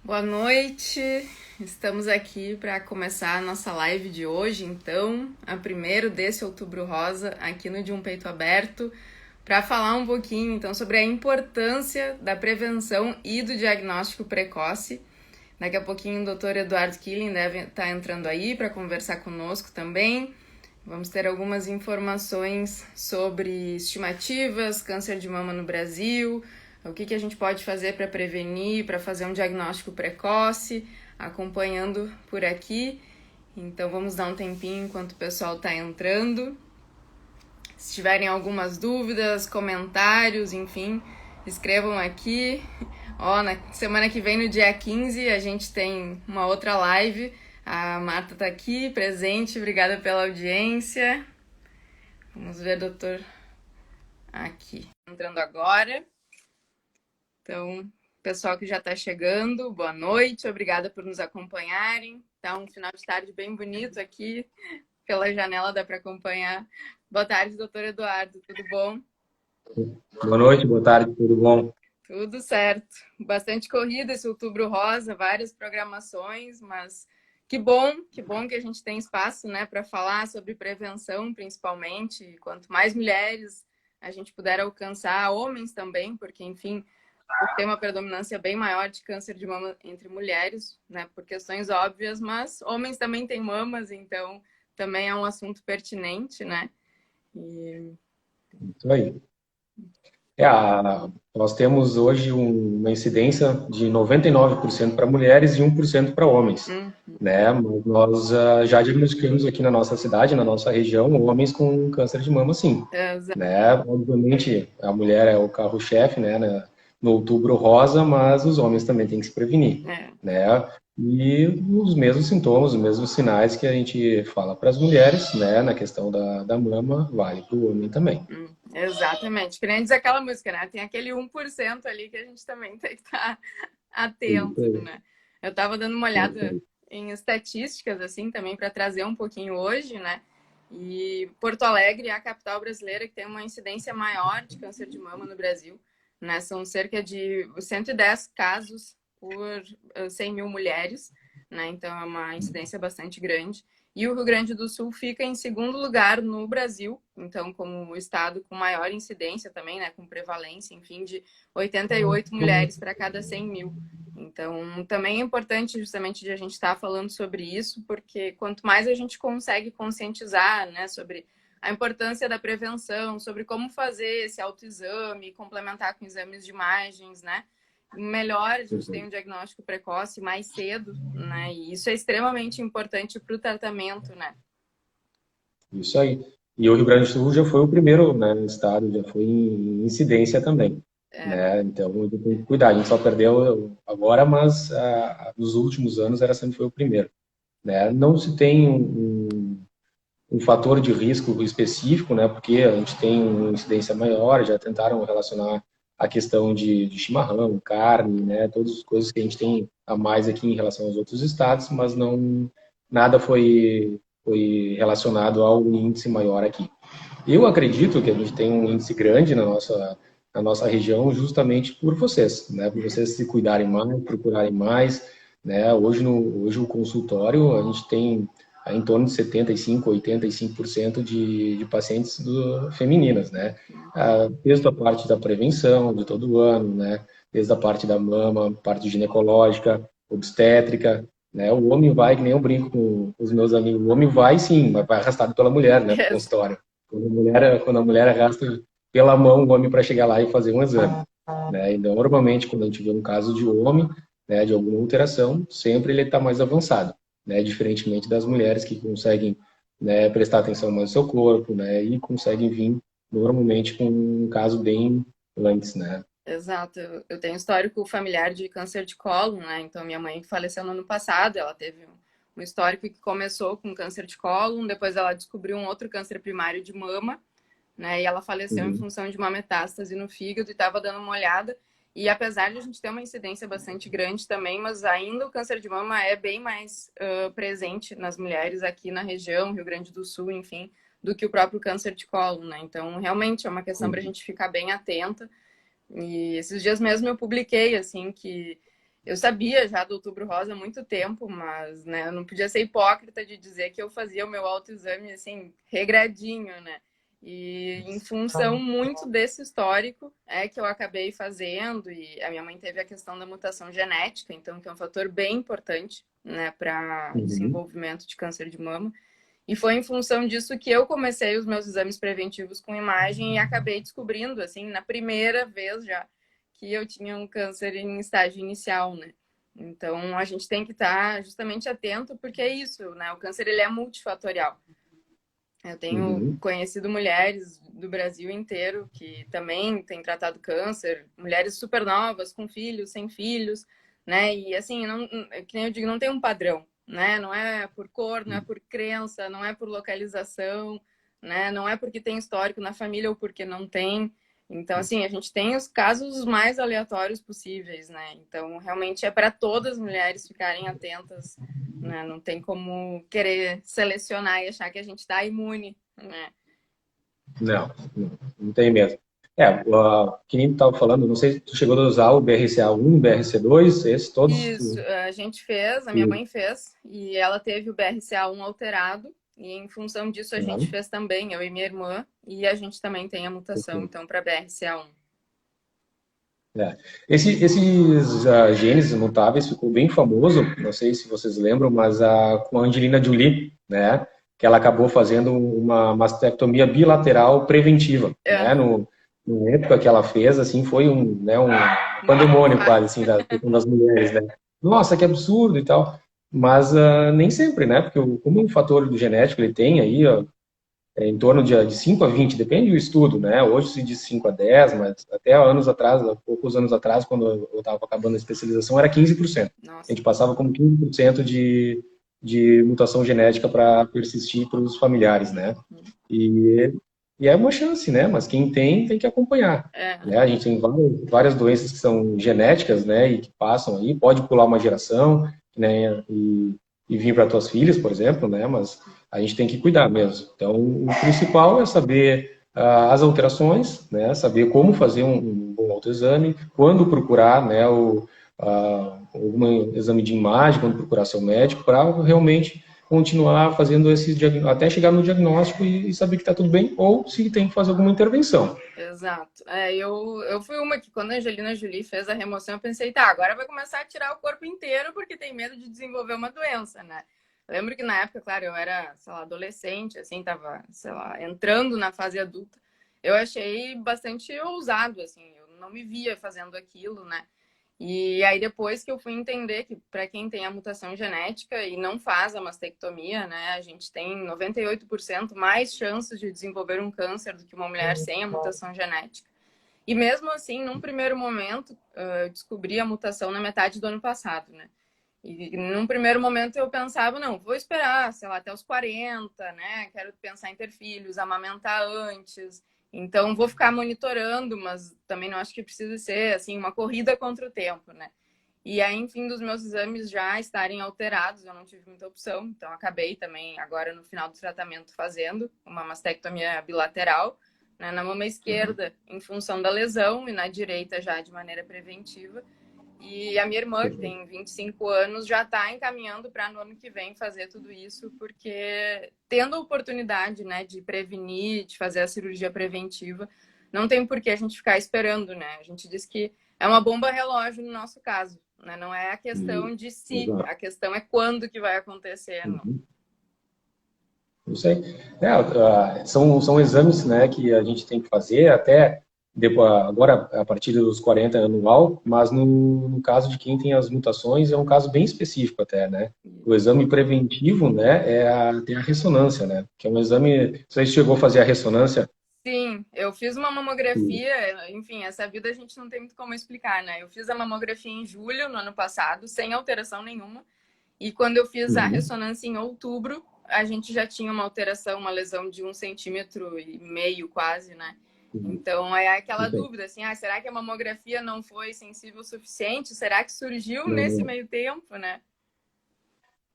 Boa noite, estamos aqui para começar a nossa live de hoje, então, a primeiro desse Outubro Rosa, aqui no De Um Peito Aberto, para falar um pouquinho, então, sobre a importância da prevenção e do diagnóstico precoce. Daqui a pouquinho o Dr. Eduardo Killing deve estar entrando aí para conversar conosco também. Vamos ter algumas informações sobre estimativas, câncer de mama no Brasil, o que a gente pode fazer para prevenir, para fazer um diagnóstico precoce, acompanhando por aqui. Então vamos dar um tempinho enquanto o pessoal está entrando. Se tiverem algumas dúvidas, comentários, enfim, escrevam aqui. Na semana que vem, no dia 15, a gente tem uma outra live. A Marta está aqui, presente, obrigada pela audiência. Vamos ver, doutor, aqui. Entrando agora. Então, pessoal que já está chegando, boa noite, obrigada por nos acompanharem. Tá um final de tarde bem bonito aqui, pela janela dá para acompanhar. Boa tarde, doutor Eduardo, tudo bom? Boa noite, boa tarde, tudo bom? Tudo certo. Bastante corrida esse Outubro Rosa, várias programações, mas que bom que a gente tem espaço, né, para falar sobre prevenção, principalmente. Quanto mais mulheres a gente puder alcançar, homens também, porque, enfim, tem uma predominância bem maior de câncer de mama entre mulheres, né, por questões óbvias, mas homens também têm mamas, então também é um assunto pertinente, né? Isso aí. Nós temos hoje uma incidência de 99% para mulheres e 1% para homens, né? Mas nós já diagnosticamos aqui na nossa cidade, na nossa região, homens com câncer de mama, sim, né? Obviamente, a mulher é o carro-chefe, né, no Outubro Rosa, mas os homens também têm que se prevenir, né? E os mesmos sintomas, os mesmos sinais que a gente fala para as mulheres, né, na questão da mama, vale para o homem também. Exatamente. Que nem diz aquela música, né? Tem aquele 1% ali que a gente também tem que estar atento, né? Eu estava dando uma olhada em estatísticas, assim, também para trazer um pouquinho hoje, né? E Porto Alegre é a capital brasileira que tem uma incidência maior de câncer de mama no Brasil, né? São cerca de 110 casos por 100 mil mulheres, né? Então é uma incidência bastante grande. E o Rio Grande do Sul fica em segundo lugar no Brasil, então como o estado com maior incidência também, né, com prevalência, enfim, de 88 mulheres para cada 100 mil. Então, também é importante justamente de a gente estar falando sobre isso, porque quanto mais a gente consegue conscientizar, né, sobre a importância da prevenção, sobre como fazer esse autoexame, complementar com exames de imagens, né, melhor a gente tem um diagnóstico precoce mais cedo, né? E isso é extremamente importante para o tratamento, né? Isso aí. E o Rio Grande do Sul já foi o primeiro, né, estado, já foi em incidência também, né? Então, a gente tem que cuidar. A gente só perdeu agora, mas nos últimos anos sempre foi o primeiro, né? Não se tem um fator de risco específico, né? Porque a gente tem uma incidência maior, já tentaram relacionar a questão de chimarrão, carne, né? Todas as coisas que a gente tem a mais aqui em relação aos outros estados, mas não nada foi relacionado ao índice maior aqui. Eu acredito que a gente tem um índice grande na nossa região justamente por vocês, né? Por vocês se cuidarem mais, procurarem mais, né? Hoje o consultório, a gente tem em torno de 75, 85% de pacientes femininas, né? Desde a parte da prevenção de todo ano, né? Desde a parte da mama, parte ginecológica, obstétrica, né? O homem vai, que nem eu brinco com os meus amigos, o homem vai sim, mas vai arrastado pela mulher, né? Pro consultório. Quando a mulher arrasta pela mão o homem para chegar lá e fazer um exame, né? Então, normalmente, quando a gente vê um caso de homem, né, de alguma alteração, sempre ele está mais avançado, né? Diferentemente das mulheres que conseguem, né, prestar atenção mais no seu corpo, né, e conseguem vir normalmente com um caso bem antes, né? Exato. Eu tenho histórico familiar de câncer de colo, né? Então, minha mãe faleceu no ano passado, ela teve um histórico que começou com câncer de colo, depois ela descobriu um outro câncer primário de mama, né? E ela faleceu em função de uma metástase no fígado e estava dando uma olhada. E apesar de a gente ter uma incidência bastante grande também, mas ainda o câncer de mama é bem mais presente nas mulheres aqui na região, Rio Grande do Sul, enfim, do que o próprio câncer de colo, né? Então, realmente é uma questão para a gente ficar bem atenta. E esses dias mesmo eu publiquei, assim, que eu sabia já do Outubro Rosa há muito tempo, mas, né, eu não podia ser hipócrita de dizer que eu fazia o meu autoexame, assim, regradinho, né? E em função muito desse histórico é que eu acabei fazendo, e a minha mãe teve a questão da mutação genética, então que é um fator bem importante, né, para Uhum. desenvolvimento de câncer de mama. E foi em função disso que eu comecei os meus exames preventivos com imagem e acabei descobrindo, assim, na primeira vez já, que eu tinha um câncer em estágio inicial, né? Então, a gente tem que estar justamente atento, porque é isso, né? O câncer, ele é multifatorial. Eu tenho Uhum. conhecido mulheres do Brasil inteiro que também têm tratado câncer, mulheres super novas, com filhos, sem filhos, né? E assim, não, que nem eu digo, não tem um padrão, né? Não é por cor, não é por crença, não é por localização, né? Não é porque tem histórico na família ou porque não tem. Então, assim, a gente tem os casos mais aleatórios possíveis, né? Então, realmente é para todas as mulheres ficarem atentas, né? Não tem como querer selecionar e achar que a gente está imune, né? Não, não tem mesmo. Que nem tu estava falando, não sei se tu chegou a usar o BRCA1, BRC2, esses todos. Isso, a gente fez, a minha mãe fez, e ela teve o BRCA1 alterado, e em função disso a gente fez também, eu e minha irmã, e a gente também tem a mutação, então, para BRCA1. É. Esses genes mutáveis ficou bem famoso, não sei se vocês lembram, mas com a Angelina Jolie, né, que ela acabou fazendo uma mastectomia bilateral preventiva, né, na época que ela fez, assim, foi um pandemônio quase, assim, das mulheres, né. Nossa, que absurdo e tal, mas nem sempre, né, porque como um fator do genético ele tem aí, ó, em torno de 5 a 20, depende do estudo, né? Hoje se diz 5 a 10, mas até anos atrás, há poucos anos atrás, quando eu estava acabando a especialização, era 15%. A Nossa. gente passava como 15% de mutação genética para persistir para os familiares, né? E é uma chance, né? Mas quem tem que acompanhar. Né? A gente tem várias doenças que são genéticas, né? E que passam aí, pode pular uma geração, né? E vir para tuas filhas, por exemplo, né? Mas a gente tem que cuidar mesmo. Então, o principal é saber as alterações, né? Saber como fazer um bom autoexame, quando procurar, né? Algum exame de imagem, quando procurar seu médico, para realmente continuar fazendo esse até chegar no diagnóstico e saber que está tudo bem, ou se tem que fazer alguma intervenção. Exato. Eu fui uma que, quando a Angelina Jolie fez a remoção, eu pensei, tá, agora vai começar a tirar o corpo inteiro porque tem medo de desenvolver uma doença, né? Eu lembro que na época, claro, eu era, sei lá, adolescente, assim, tava, sei lá, entrando na fase adulta. Eu achei bastante ousado, assim, eu não me via fazendo aquilo, né? E aí depois que eu fui entender que para quem tem a mutação genética e não faz a mastectomia, né, a gente tem 98% mais chances de desenvolver um câncer do que uma mulher sem a mutação genética. E mesmo assim, num primeiro momento, eu descobri a mutação na metade do ano passado, né? E num primeiro momento eu pensava, não, vou esperar, sei lá, até os 40, né? Quero pensar em ter filhos, amamentar antes. Então vou ficar monitorando, mas também não acho que precisa ser assim uma corrida contra o tempo, né? E aí, enfim, dos meus exames já estarem alterados, eu não tive muita opção, então acabei também agora no final do tratamento fazendo uma mastectomia bilateral, né, na mama esquerda em função da lesão e na direita já de maneira preventiva. E a minha irmã, que tem 25 anos, já está encaminhando para no ano que vem fazer tudo isso, porque tendo a oportunidade, né, de prevenir, de fazer a cirurgia preventiva, não tem por que a gente ficar esperando, né? A gente diz que é uma bomba relógio no nosso caso, né? Não é a questão de se, a questão é quando que vai acontecer, não. Não sei. São exames, né, que a gente tem que fazer até depois, agora a partir dos 40 anual, mas no caso de quem tem as mutações é um caso bem específico até, né? O exame preventivo, né, tem a ressonância, né? Que é um exame. Você chegou a fazer a ressonância? Sim, eu fiz uma mamografia, enfim, essa vida a gente não tem muito como explicar, né? Eu fiz a mamografia em julho, no ano passado, sem alteração nenhuma. E quando eu fiz a ressonância em outubro, a gente já tinha uma alteração, uma lesão de 1,5 cm quase, né? Então é aquela dúvida, assim, será que a mamografia não foi sensível o suficiente? Será que surgiu nesse meio tempo, né?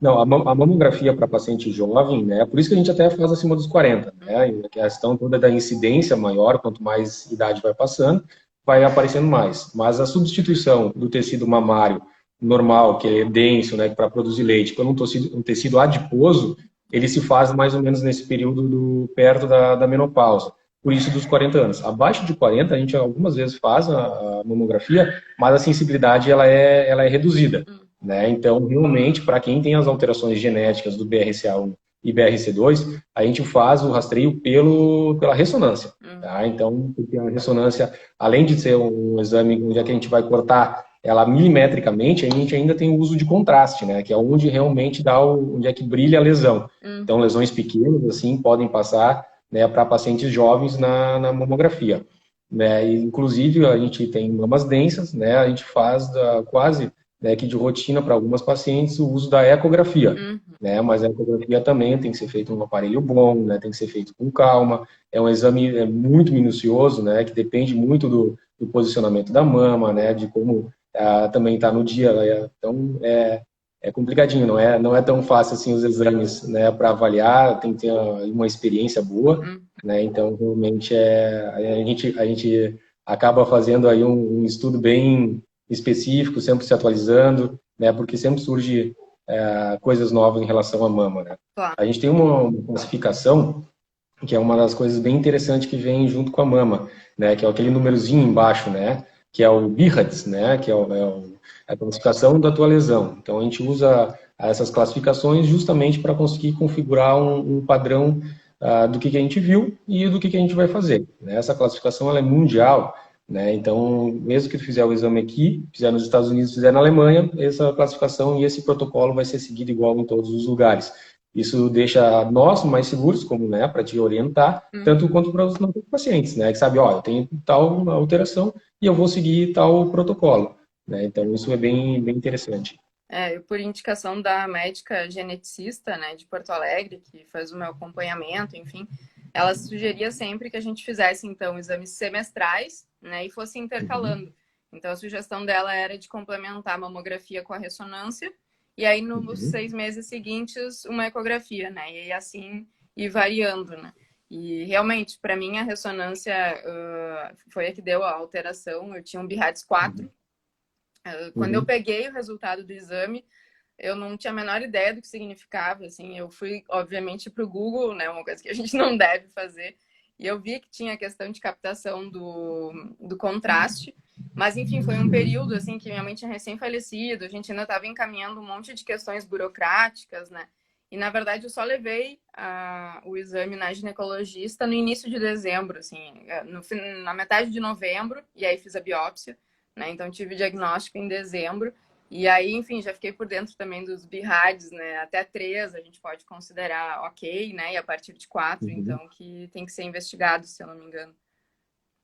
Não, a mamografia para paciente jovem, né? Por isso que a gente até faz acima dos 40, né? A questão toda da incidência maior, quanto mais idade vai passando, vai aparecendo mais. Mas a substituição do tecido mamário, normal, que é denso, né, para produzir leite, quando um tecido adiposo, ele se faz mais ou menos nesse período perto da menopausa. Por isso dos 40 anos. Abaixo de 40, a gente algumas vezes faz a mamografia, mas a sensibilidade ela é reduzida. Né? Então, realmente, para quem tem as alterações genéticas do BRCA1 e BRC2, a gente faz o rastreio pela ressonância. Tá? Então, porque a ressonância, além de ser um exame onde é que a gente vai cortar ela milimetricamente, a gente ainda tem o uso de contraste, né? Que é onde realmente onde é que brilha a lesão. Então, lesões pequenas, assim, podem passar, né, para pacientes jovens na mamografia. Né? E, inclusive, a gente tem mamas densas, né? A gente faz quase, né, que de rotina para algumas pacientes o uso da ecografia. Né? Mas a ecografia também tem que ser feito num aparelho bom, né? Tem que ser feito com calma. É um exame muito minucioso, né? Que depende muito do posicionamento da mama, né? De como também está no dia. Então, é complicadinho, não é tão fácil assim os exames, né? Para avaliar, tem que ter uma experiência boa, né? Então, realmente, a gente acaba fazendo aí um estudo bem específico, sempre se atualizando, né? Porque sempre surge coisas novas em relação à mama, né? Claro. A gente tem uma classificação que é uma das coisas bem interessantes que vem junto com a mama, né? Que é aquele númerozinho embaixo, né? Que é o BIRADS, né? Que é a classificação da tua lesão. Então a gente usa essas classificações justamente para conseguir configurar um padrão do que a gente viu e do que a gente vai fazer. Né? Essa classificação ela é mundial. Né? Então, mesmo que tu fizer o exame aqui, fizer nos Estados Unidos, fizer na Alemanha, essa classificação e esse protocolo vai ser seguido igual em todos os lugares. Isso deixa nós mais seguros, como, né, para te orientar, tanto quanto para os nossos pacientes, né, que sabe, ó, eu tenho tal alteração e eu vou seguir tal protocolo. Né? Então, isso é bem interessante. Por indicação da médica geneticista, né, de Porto Alegre, que faz o meu acompanhamento, enfim, ela sugeria sempre que a gente fizesse, então, exames semestrais, né, e fosse intercalando. Então, a sugestão dela era de complementar a mamografia com a ressonância, e aí, nos 6 meses seguintes, uma ecografia, né, e aí, assim, ir variando, né. E, realmente, para mim, a ressonância foi a que deu a alteração. Eu tinha um BIRADS 4. Quando eu peguei o resultado do exame, eu não tinha a menor ideia do que significava, assim, eu fui, obviamente, para o Google, né, uma coisa que a gente não deve fazer, e eu vi que tinha a questão de captação do contraste, mas, enfim, foi um período, assim, que minha mãe tinha recém-falecido, a gente ainda estava encaminhando um monte de questões burocráticas, né, e, na verdade, eu só levei o exame na ginecologista no início de dezembro, assim, na metade de novembro, e aí fiz a biópsia, né? Então, tive diagnóstico em dezembro. E aí, enfim, já fiquei por dentro também dos BIRADS, né? Até 3 a gente pode considerar ok, né? E a partir de 4, então, que tem que ser investigado, se eu não me engano.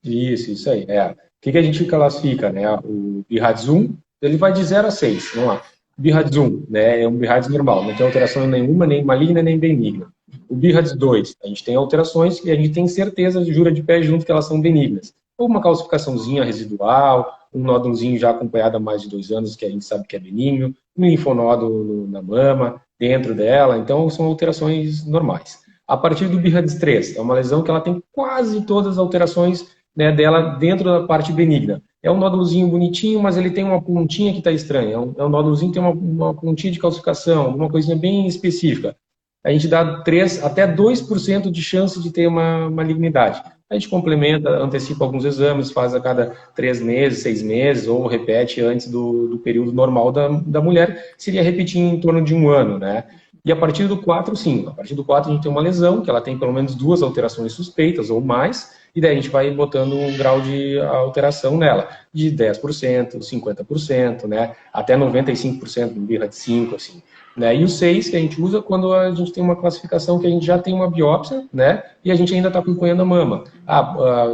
Isso aí. O que a gente classifica, né? O BIRADS 1, ele vai de 0 a 6, vamos lá. O BIRADS 1, né, é um BIRADS normal, não tem alteração nenhuma, nem maligna, nem benigna. O BIRADS 2, a gente tem alterações e a gente tem certeza, jura de pé junto, que elas são benignas. Ou uma calcificaçãozinha residual, um nódulozinho já acompanhado há mais de 2 anos, que a gente sabe que é benigno, um linfonodo na mama, dentro dela, então são alterações normais. A partir do BIRADS 3, é uma lesão que ela tem quase todas as alterações, né, dela dentro da parte benigna. É um nódulozinho bonitinho, mas ele tem uma pontinha que está estranha. É um nódulozinho que tem uma pontinha de calcificação, alguma coisinha bem específica. A gente dá 3 até 2% de chance de ter uma malignidade. A gente complementa, antecipa alguns exames, faz a cada 3 meses, 6 meses, ou repete antes do período normal da mulher, seria repetir em torno de 1 ano, né? E a partir do 4, sim. A partir do 4 a gente tem uma lesão, que ela tem pelo menos 2 alterações suspeitas ou mais, e daí a gente vai botando um grau de alteração nela, de 10%, 50%, né? Até 95% no BIRADS 5, assim. Né? E o 6 que a gente usa quando a gente tem uma classificação que a gente já tem uma biópsia, né? E a gente ainda está acompanhando a mama.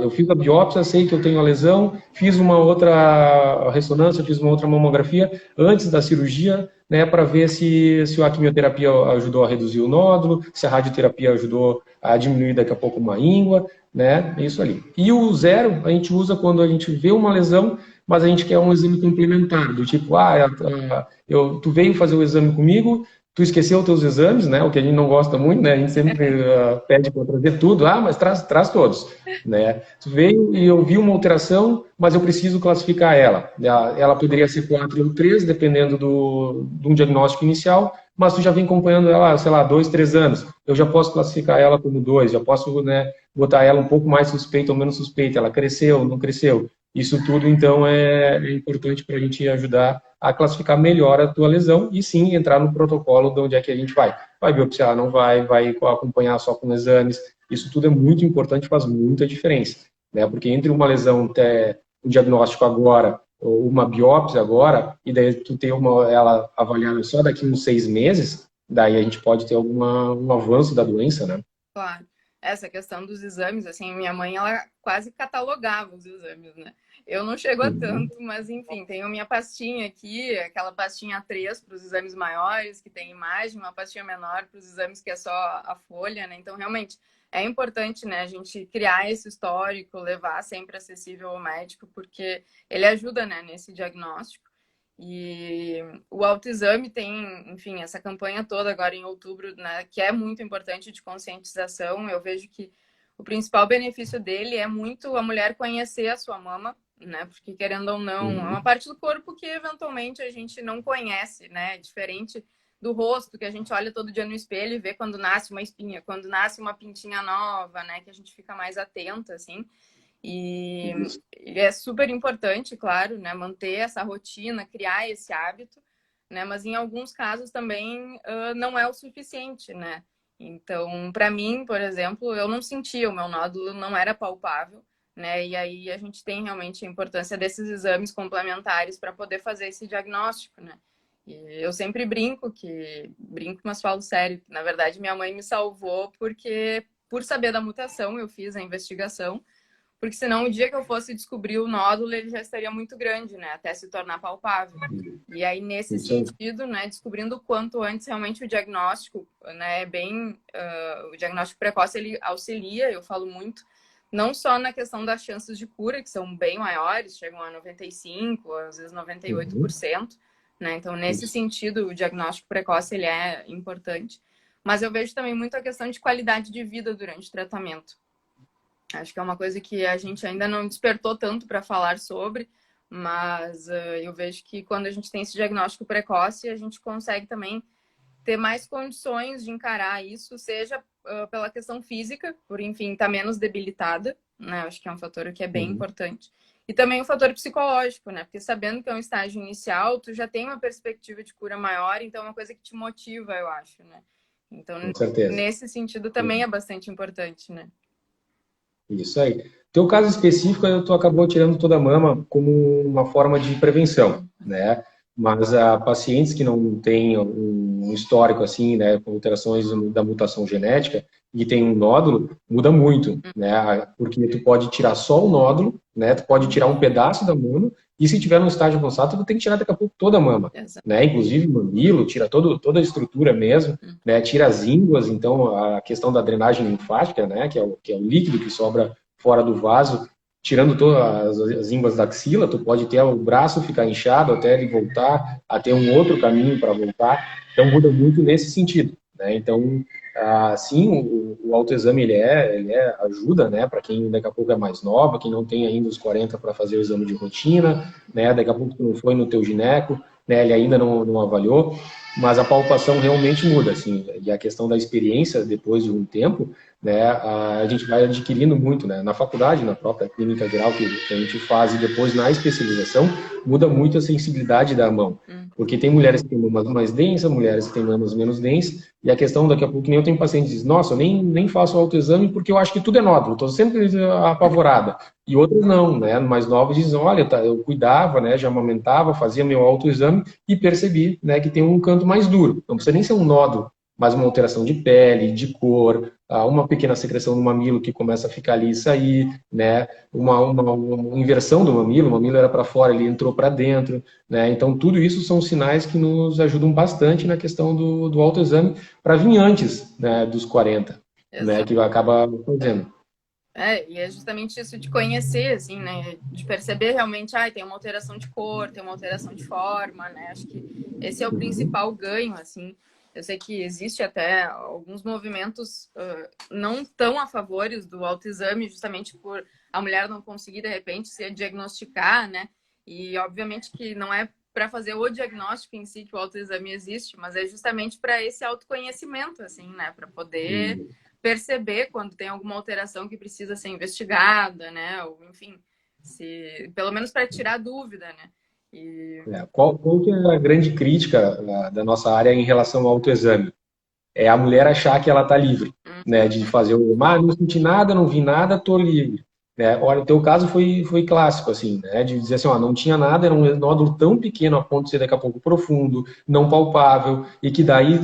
Eu fiz a biópsia, sei que eu tenho a lesão, fiz uma outra ressonância, fiz uma outra mamografia antes da cirurgia, né? Para ver se a quimioterapia ajudou a reduzir o nódulo, se a radioterapia ajudou a diminuir daqui a pouco uma íngua, né? É isso ali. E o 0 a gente usa quando a gente vê uma lesão, mas a gente quer um exame complementar, do tipo, tu veio fazer o exame comigo, tu esqueceu os teus exames, né? O que a gente não gosta muito, né? A gente sempre pede para trazer tudo. Ah, mas traz todos, né? Tu veio e eu vi uma alteração, mas eu preciso classificar ela. Ela poderia ser 4 ou 3, dependendo de um diagnóstico inicial, mas tu já vem acompanhando ela, sei lá, 2, 3 anos. Eu já posso classificar ela como 2, já posso, né, botar ela um pouco mais suspeita ou menos suspeita. Ela cresceu, não cresceu. Isso tudo, então, é importante para a gente ajudar a classificar melhor a tua lesão e sim entrar no protocolo de onde é que a gente vai. Vai biopsiar, não vai acompanhar só com exames. Isso tudo é muito importante, faz muita diferença, né? Porque entre uma lesão, um diagnóstico agora, ou uma biópsia agora, e daí tu ter ela avaliada só daqui uns 6 meses, daí a gente pode ter um avanço da doença, né? Claro. Essa questão dos exames, assim, minha mãe, ela quase catalogava os exames, né? Eu não chego a Uhum. tanto, mas enfim, tenho minha pastinha aqui, aquela pastinha A3 para os exames maiores, que tem imagem, uma pastinha menor para os exames que é só a folha, né? Então, realmente, é importante, né, a gente criar esse histórico, levar sempre acessível ao médico, porque ele ajuda, né, nesse diagnóstico. E o autoexame tem, enfim, essa campanha toda agora em outubro, né, que é muito importante de conscientização. Eu vejo que o principal benefício dele é muito a mulher conhecer a sua mama, né? Porque querendo ou não, é uma Uhum. parte do corpo que eventualmente a gente não conhece, né? Diferente do rosto, que a gente olha todo dia no espelho e vê quando nasce uma espinha, quando nasce uma pintinha nova, né? Que a gente fica mais atenta, assim. E Isso. é super importante, claro, né, manter essa rotina, criar esse hábito, né, mas em alguns casos também não é o suficiente, né? Então, para mim, por exemplo, eu não sentia, o meu nódulo não era palpável, né? E aí a gente tem realmente a importância desses exames complementares para poder fazer esse diagnóstico, né? E eu sempre brinco, mas falo sério, na verdade minha mãe me salvou porque por saber da mutação eu fiz a investigação, porque senão o dia que eu fosse descobrir o nódulo, ele já estaria muito grande, né? Até se tornar palpável. E aí, nesse Isso aí. sentido, né, descobrindo o quanto antes realmente o diagnóstico, né, é bem... o diagnóstico precoce, ele auxilia, eu falo muito, não só na questão das chances de cura, que são bem maiores, chegam a 95%, às vezes Uhum. 98%, né? Então, nesse Isso. sentido, o diagnóstico precoce, ele é importante. Mas eu vejo também muito a questão de qualidade de vida durante o tratamento. Acho que é uma coisa que a gente ainda não despertou tanto para falar sobre, mas eu vejo que quando a gente tem esse diagnóstico precoce, a gente consegue também ter mais condições de encarar isso, seja pela questão física, por enfim, estar tá menos debilitada, né? Acho que é um fator que é bem Uhum. importante. E também o fator psicológico, né? Porque sabendo que é um estágio inicial, tu já tem uma perspectiva de cura maior, então é uma coisa que te motiva, eu acho, né? Então, Com certeza. nesse sentido também é bastante importante, né? Isso aí. Teu caso específico, tu acabou tirando toda a mama como uma forma de prevenção, né? Mas a pacientes que não têm um histórico assim, né, com alterações da mutação genética e tem um nódulo, muda muito, né? Porque tu pode tirar só o nódulo, né? Tu pode tirar um pedaço da mama e se tiver num estágio avançado, tu tem que tirar daqui a pouco toda a mama, Exato. né? Inclusive mamilo, tira toda a estrutura mesmo, né? Tira as ínguas, então a questão da drenagem linfática, né? Que é o líquido que sobra fora do vaso, tirando todas as ínguas da axila, tu pode ter o braço ficar inchado até ele voltar, a ter um outro caminho para voltar. Então muda muito nesse sentido, né? Então, sim, o autoexame ajuda, né? Para quem daqui a pouco é mais nova, quem não tem ainda os 40 para fazer o exame de rotina, né? Daqui a pouco tu não foi no teu gineco, né? Ele ainda não avaliou, mas a palpação realmente muda, assim, e a questão da experiência depois de um tempo, né, a gente vai adquirindo muito, né, na faculdade, na própria clínica geral que a gente faz e depois na especialização, muda muito a sensibilidade da mão, porque tem mulheres que têm mamas mais densas, mulheres que têm mamas menos densas, e a questão daqui a pouco, nem eu tenho paciente que diz, nossa, eu nem faço autoexame porque eu acho que tudo é nódulo, estou sempre apavorada. E outras não, né? Mais novos dizem, olha, tá, eu cuidava, né? Já amamentava, fazia meu autoexame e percebi, né, que tem um canto mais duro. Não precisa nem ser um nódulo, mas uma alteração de pele, de cor, uma pequena secreção no mamilo que começa a ficar ali e sair, né? Uma inversão do mamilo, o mamilo era para fora, ele entrou para dentro, né? Então, tudo isso são sinais que nos ajudam bastante na questão do autoexame para vir antes, né, dos 40, né? Exato. Que acaba fazendo. E é justamente isso de conhecer, assim, né? De perceber realmente, tem uma alteração de cor, tem uma alteração de forma, né? Acho que esse é o Uhum. principal ganho, assim. Eu sei que existe até alguns movimentos não tão a favores do autoexame, justamente por a mulher não conseguir, de repente, se diagnosticar, né? E, obviamente, que não é para fazer o diagnóstico em si que o autoexame existe, mas é justamente para esse autoconhecimento, assim, né? Para poder perceber quando tem alguma alteração que precisa ser investigada, né? Ou, enfim, pelo menos para tirar dúvida, né? Qual que é a grande crítica da nossa área em relação ao autoexame? É a mulher achar que ela está livre, né? De fazer não senti nada, não vi nada, estou livre. Né? Olha, o teu caso foi clássico, assim, né? De dizer assim, não tinha nada, era um nódulo tão pequeno a ponto de ser daqui a pouco profundo, não palpável, e que daí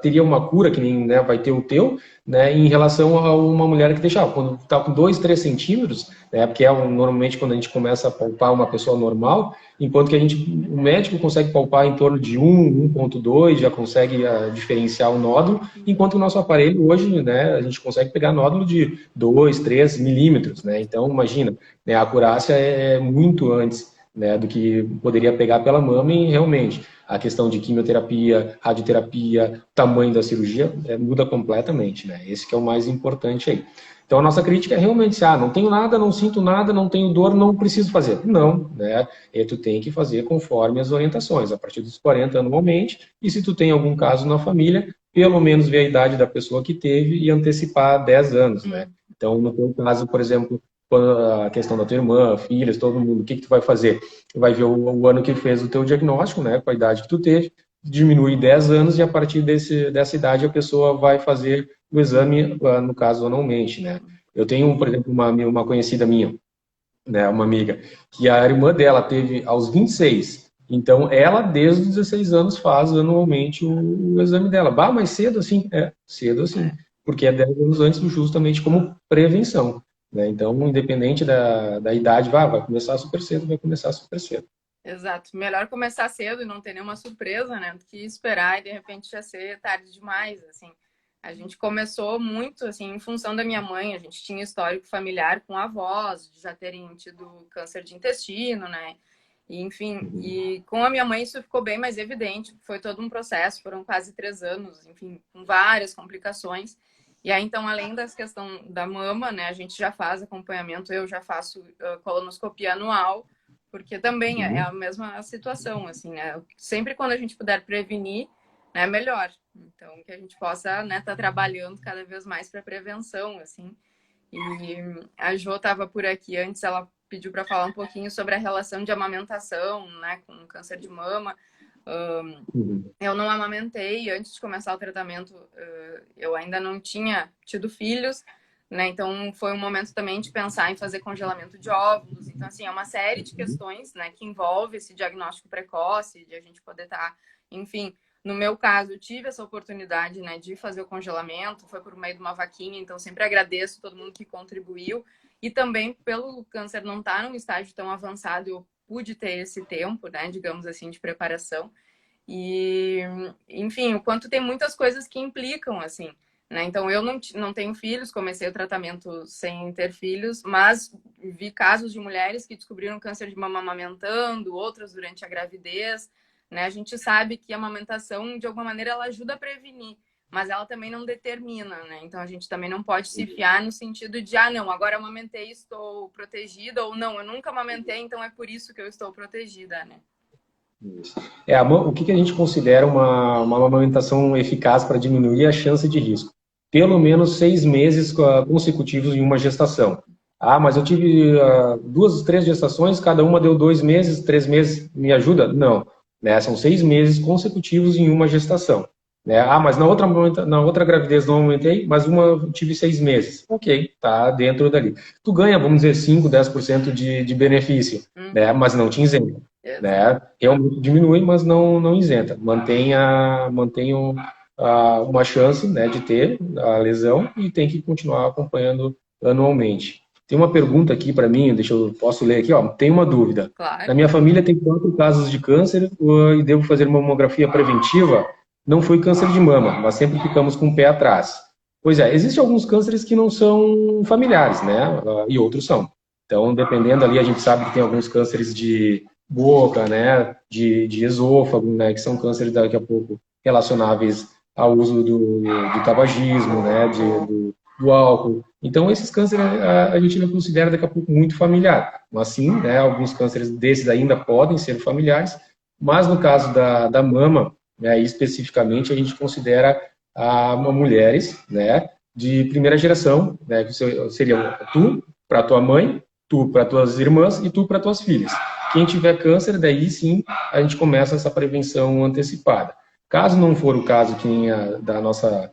teria uma cura, que nem, né, vai ter o teu, né, em relação a uma mulher que deixava, quando está com 2, 3 centímetros, né, porque normalmente quando a gente começa a palpar uma pessoa normal, enquanto que o médico consegue palpar em torno de 1,2, já consegue diferenciar o nódulo, enquanto o nosso aparelho hoje, né, a gente consegue pegar nódulo de 2, 3 milímetros, né, então imagina, né, a acurácia é muito antes, né, do que poderia pegar pela mama e realmente a questão de quimioterapia, radioterapia, tamanho da cirurgia muda completamente, né, esse que é o mais importante aí. Então, a nossa crítica é realmente, não tenho nada, não sinto nada, não tenho dor, não preciso fazer. Não, né? E tu tem que fazer conforme as orientações, a partir dos 40 anualmente, e se tu tem algum caso na família, pelo menos ver a idade da pessoa que teve e antecipar 10 anos, né? Então, no teu caso, por exemplo, a questão da tua irmã, filhas, todo mundo, o que tu vai fazer? Vai ver o ano que fez o teu diagnóstico, né? Com a idade que tu teve, diminui 10 anos e a partir dessa idade a pessoa vai fazer o exame, no caso, anualmente, né? Eu tenho, por exemplo, uma conhecida minha, né, uma amiga, que a irmã dela teve aos 26, então ela, desde os 16 anos, faz anualmente o exame dela. Mais cedo assim? Cedo assim, porque é 10 anos antes, justamente como prevenção, né? Então, independente da idade, vai começar super cedo, vai começar super cedo. Exato. Melhor começar cedo e não ter nenhuma surpresa, né? Do que esperar e de repente já ser tarde demais, assim. A gente começou muito, assim, em função da minha mãe. A gente tinha histórico familiar com avós, de já terem tido câncer de intestino, né? E, enfim, e com a minha mãe isso ficou bem mais evidente. Foi todo um processo, foram quase 3 anos, enfim, com várias complicações. E aí, então, além das questão da mama, né? A gente já faz acompanhamento, eu já faço colonoscopia anual, porque também é a mesma situação, assim, né? Sempre quando a gente puder prevenir, né, melhor. Então, que a gente possa, né, tá trabalhando cada vez mais para prevenção, assim. E a Jo estava por aqui antes, ela pediu para falar um pouquinho sobre a relação de amamentação, né, com câncer de mama. Eu não amamentei antes de começar o tratamento, eu ainda não tinha tido filhos, né? Então foi um momento também de pensar em fazer congelamento de óvulos. Então, assim, é uma série de questões, né, que envolve esse diagnóstico precoce, de a gente poder estar, enfim. No meu caso, eu tive essa oportunidade, né, de fazer o congelamento, foi por meio de uma vaquinha, então sempre agradeço todo mundo que contribuiu. E também pelo câncer não estar num estágio tão avançado, eu pude ter esse tempo, né, digamos assim, de preparação. E, enfim, o quanto tem muitas coisas que implicam, assim, né? Então, eu não tenho filhos, comecei o tratamento sem ter filhos, mas vi casos de mulheres que descobriram câncer de mama amamentando, outras durante a gravidez, né? A gente sabe que a amamentação, de alguma maneira, ela ajuda a prevenir, mas ela também não determina, né? Então, a gente também não pode se fiar no sentido de, não, agora amamentei, estou protegida, ou não, eu nunca amamentei, então é por isso que eu estou protegida, né? O que a gente considera uma amamentação eficaz para diminuir a chance de risco? Pelo menos 6 meses consecutivos em uma gestação. Mas eu tive 2, 3 gestações, cada uma deu 2 meses, 3 meses, me ajuda? Não. Né? São 6 meses consecutivos em uma gestação. Né? Mas na outra gravidez não aumentei, mas uma eu tive 6 meses. Ok, tá dentro dali. Tu ganha, vamos dizer, 5, 10% de benefício, né? Mas não te isenta. Né? Realmente diminui, mas não isenta. Mantém uma chance, né, de ter a lesão e tem que continuar acompanhando anualmente. Tem uma pergunta aqui para mim, posso ler aqui, ó. Tem uma dúvida. Claro. Na minha família tem 4 casos de câncer e devo fazer uma mamografia preventiva. Não foi câncer de mama, mas sempre ficamos com o pé atrás. Pois é, existem alguns cânceres que não são familiares, né? E outros são. Então, dependendo ali, a gente sabe que tem alguns cânceres de boca, né? De esôfago, né? Que são cânceres daqui a pouco relacionáveis ao uso do tabagismo, né, do álcool. Então, esses cânceres a gente não considera daqui a pouco muito familiar. Mas sim, né, alguns cânceres desses ainda podem ser familiares, mas no caso da mama, né, especificamente, a gente considera mulheres, né, de primeira geração, né, que seriam tu para tua mãe, tu para tuas irmãs e tu para tuas filhas. Quem tiver câncer, daí sim a gente começa essa prevenção antecipada. Caso não for o caso que da nossa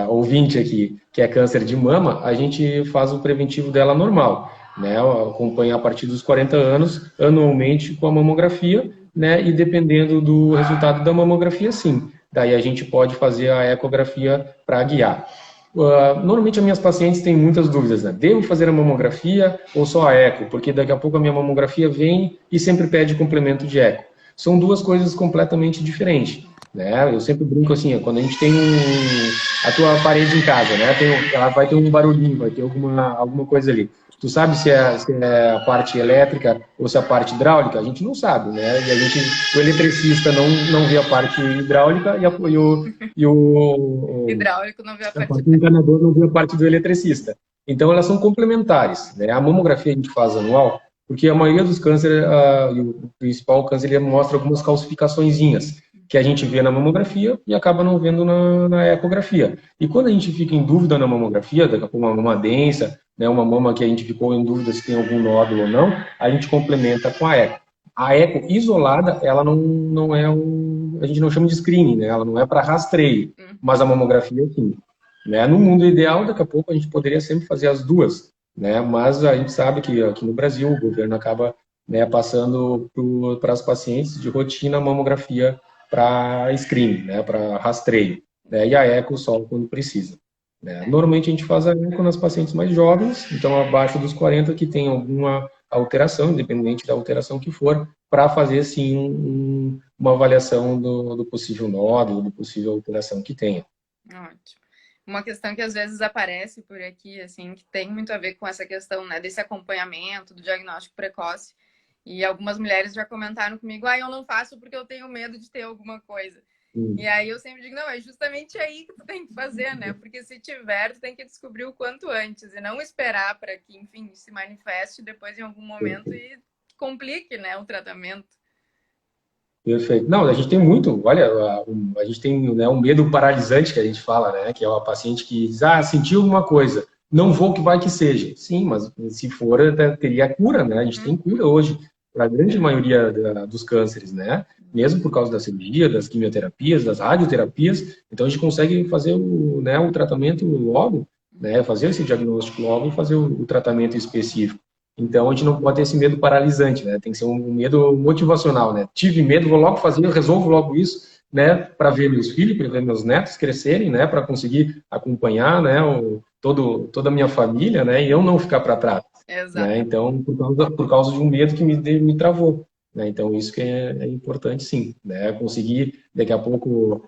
ouvinte aqui, que é câncer de mama, a gente faz o preventivo dela normal, né? Acompanha a partir dos 40 anos, anualmente com a mamografia, né? E dependendo do resultado da mamografia, sim. Daí a gente pode fazer a ecografia para guiar. Normalmente as minhas pacientes têm muitas dúvidas, né? Devo fazer a mamografia ou só a eco? Porque daqui a pouco a minha mamografia vem e sempre pede complemento de eco. São duas coisas completamente diferentes, né? Eu sempre brinco assim, quando a gente tem a tua parede em casa, né? Ela vai ter um barulhinho, vai ter alguma coisa ali. Tu sabe se é a parte elétrica ou se é a parte hidráulica? A gente não sabe, né? O eletricista não vê a parte hidráulica o hidráulico não vê a parte do encanador não vê a parte do eletricista. Então, elas são complementares, né? A mamografia a gente faz anual, porque a maioria dos cânceres, e o principal câncer, ele mostra algumas calcificaçõezinhas que a gente vê na mamografia e acaba não vendo na ecografia. E quando a gente fica em dúvida na mamografia, daqui a pouco uma mama densa, né, uma mama que a gente ficou em dúvida se tem algum nódulo ou não, a gente complementa com a eco. A eco isolada, ela não é a gente não chama de screening, né? Ela não é para rastreio, mas a mamografia sim. Né? No mundo ideal, daqui a pouco a gente poderia sempre fazer as duas, né? Mas a gente sabe que aqui no Brasil o governo acaba, né, passando para as pacientes de rotina a mamografia para screening, né, para rastreio, né, e a eco só quando precisa. Né? Normalmente a gente faz a eco nas pacientes mais jovens, então abaixo dos 40, que tem alguma alteração, independente da alteração que for, para fazer sim uma avaliação do possível nódulo, do possível alteração que tenha. Ótimo. Uma questão que às vezes aparece por aqui, assim, que tem muito a ver com essa questão, né, desse acompanhamento, do diagnóstico precoce. E algumas mulheres já comentaram comigo, eu não faço porque eu tenho medo de ter alguma coisa. E aí eu sempre digo, não, é justamente aí que tu tem que fazer, né? Porque se tiver, tu tem que descobrir o quanto antes e não esperar para que, enfim, se manifeste depois em algum momento e complique, né, o tratamento. Perfeito. Não, a gente tem muito, olha, a gente tem, né, um medo paralisante que a gente fala, né, que é uma paciente que diz, sentiu alguma coisa, não vou que vai que seja. Sim, mas se for, teria cura, né, a gente tem cura hoje para a grande maioria dos cânceres, né, mesmo por causa da cirurgia, das quimioterapias, das radioterapias, então a gente consegue fazer o tratamento logo, né, fazer esse diagnóstico logo e fazer o tratamento específico. Então, a gente não pode ter esse medo paralisante, né? Tem que ser um medo motivacional, né? Tive medo, vou logo fazer, eu resolvo logo isso, né? Para ver meus filhos, para ver meus netos crescerem, né? Para conseguir acompanhar, né? Toda a minha família, né? E eu não ficar para trás. Exato. Né? Então, por causa de um medo que me travou. Né? Então, isso que é importante, sim. Né? Conseguir, daqui a pouco,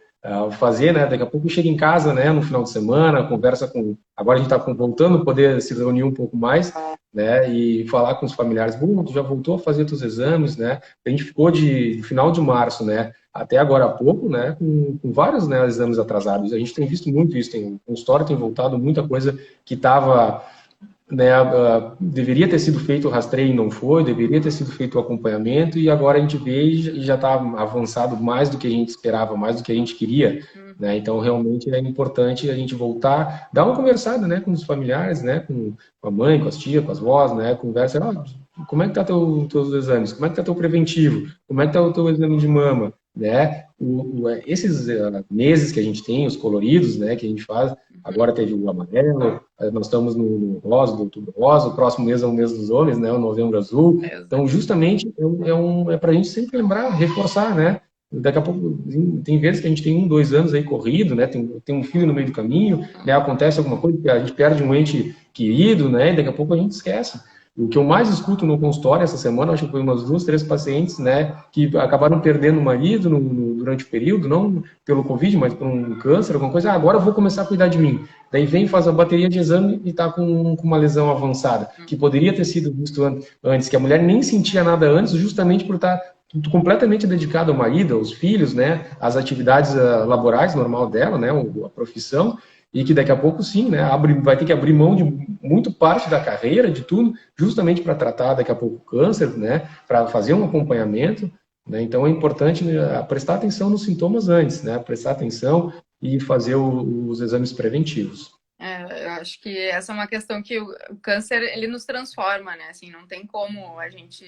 fazer, né? Daqui a pouco chega em casa, né? No final de semana, conversa com... Agora a gente está voltando a poder se reunir um pouco mais, né? E falar com os familiares, tu já voltou a fazer teus exames, né? A gente ficou de final de março, né? Até agora há pouco, né? Com vários, né, exames atrasados. A gente tem visto muito isso, o consultório tem voltado muita coisa que estava... Né, deveria ter sido feito o rastreio e não foi, deveria ter sido feito o acompanhamento e agora a gente vê e já está avançado mais do que a gente esperava, mais do que a gente queria, né? Então realmente é importante a gente voltar, dar uma conversada, né, com os familiares, né, com a mãe, com as tias, com as vós, né, conversa, como é que tá teus exames, como é que tá teu preventivo, como é que tá o teu exame de mama, né? Esses meses que a gente tem, os coloridos, né, que a gente faz, agora teve o amarelo, nós estamos no rosa, do outubro rosa, o próximo mês é o mês dos homens, né, o novembro azul. Então, justamente, é para a gente sempre lembrar, reforçar, né? Daqui a pouco, tem vezes que a gente tem 2 anos aí corrido, né? Tem um filho no meio do caminho, né? Acontece alguma coisa, a gente perde um ente querido, né? E daqui a pouco a gente esquece. O que eu mais escuto no consultório essa semana, acho que foi umas 2, 3 pacientes, né, que acabaram perdendo o marido durante o período, não pelo Covid, mas por um câncer, alguma coisa. Agora eu vou começar a cuidar de mim. Daí vem, faz a bateria de exame e está com uma lesão avançada, que poderia ter sido visto antes, que a mulher nem sentia nada antes, justamente por estar completamente dedicada ao marido, aos filhos, né, às atividades laborais normal dela, né, a profissão, e que daqui a pouco sim, né, vai ter que abrir mão de muito parte da carreira, de tudo, justamente para tratar daqui a pouco o câncer, né, para fazer um acompanhamento, né, então é importante prestar atenção nos sintomas antes, né, prestar atenção e fazer os exames preventivos. Eu acho que essa é uma questão que o câncer, ele nos transforma, né? Assim, não tem como a gente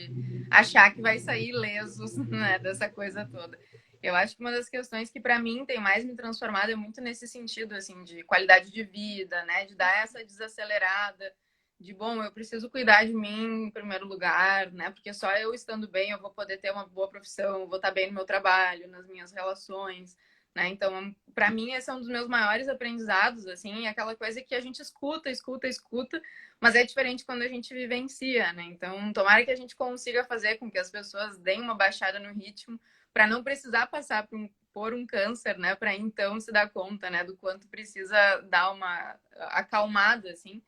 achar que vai sair ilesos, né, dessa coisa toda. Eu acho que uma das questões que para mim tem mais me transformado é muito nesse sentido, assim, de qualidade de vida, né, de dar essa desacelerada, de, bom, eu preciso cuidar de mim em primeiro lugar, né, porque só eu estando bem eu vou poder ter uma boa profissão, vou estar bem no meu trabalho, nas minhas relações, né? Então, para mim, esse é um dos meus maiores aprendizados, assim, é aquela coisa que a gente escuta, escuta, escuta, mas é diferente quando a gente vivencia, né? Então, tomara que a gente consiga fazer com que as pessoas deem uma baixada no ritmo para não precisar passar por um câncer, né? Para então se dar conta, né, do quanto precisa dar uma acalmada, assim.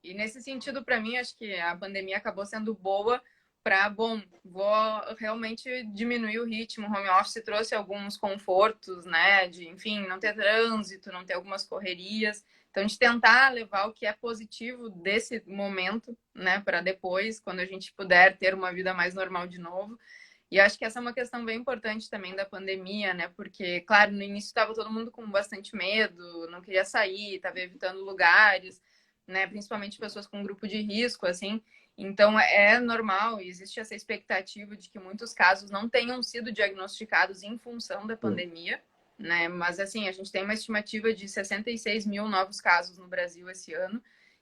E nesse sentido, para mim, acho que a pandemia acabou sendo boa para, bom, vou realmente diminuir o ritmo. O home office trouxe alguns confortos, né? De, enfim, não ter trânsito, não ter algumas correrias. Então, de tentar levar o que é positivo desse momento, né, para depois, quando a gente puder ter uma vida mais normal de novo. E acho que essa é uma questão bem importante também da pandemia, né? Porque, claro, no início estava todo mundo com bastante medo, não queria sair, estava evitando lugares, né? Principalmente pessoas com grupo de risco, assim. Então, é normal, existe essa expectativa de que muitos casos não tenham sido diagnosticados em função da pandemia, né? Mas, assim, a gente tem uma estimativa de 66 mil novos casos no Brasil esse ano.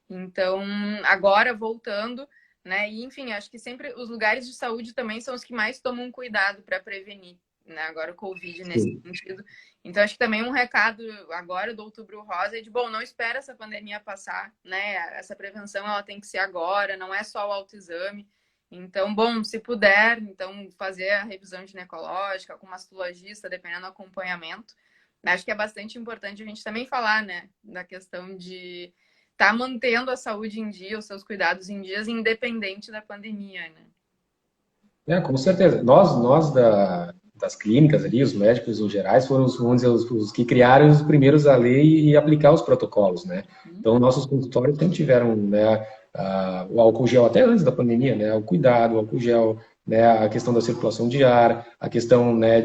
Então, agora voltando, né? E, enfim, acho que sempre os lugares de saúde também são os que mais tomam cuidado para prevenir, né? Agora o Covid nesse Sim. sentido. Então, acho que também um recado agora do Outubro Rosa é de, bom, não espera essa pandemia passar, né? Essa prevenção, ela tem que ser agora, não é só o autoexame. Então, bom, se puder, então fazer a revisão ginecológica com mastologista, dependendo do acompanhamento. Acho que é bastante importante a gente também falar, né, da questão de estar mantendo a saúde em dia, os seus cuidados em dias, independente da pandemia, né? Com certeza. Das clínicas ali, os médicos em gerais, foram vamos dizer, os que criaram os primeiros a ler e aplicar os protocolos, né? Então, nossos consultórios sempre tiveram, né, o álcool gel até antes da pandemia, né? O cuidado, o álcool gel, né? A questão da circulação de ar, a questão, né,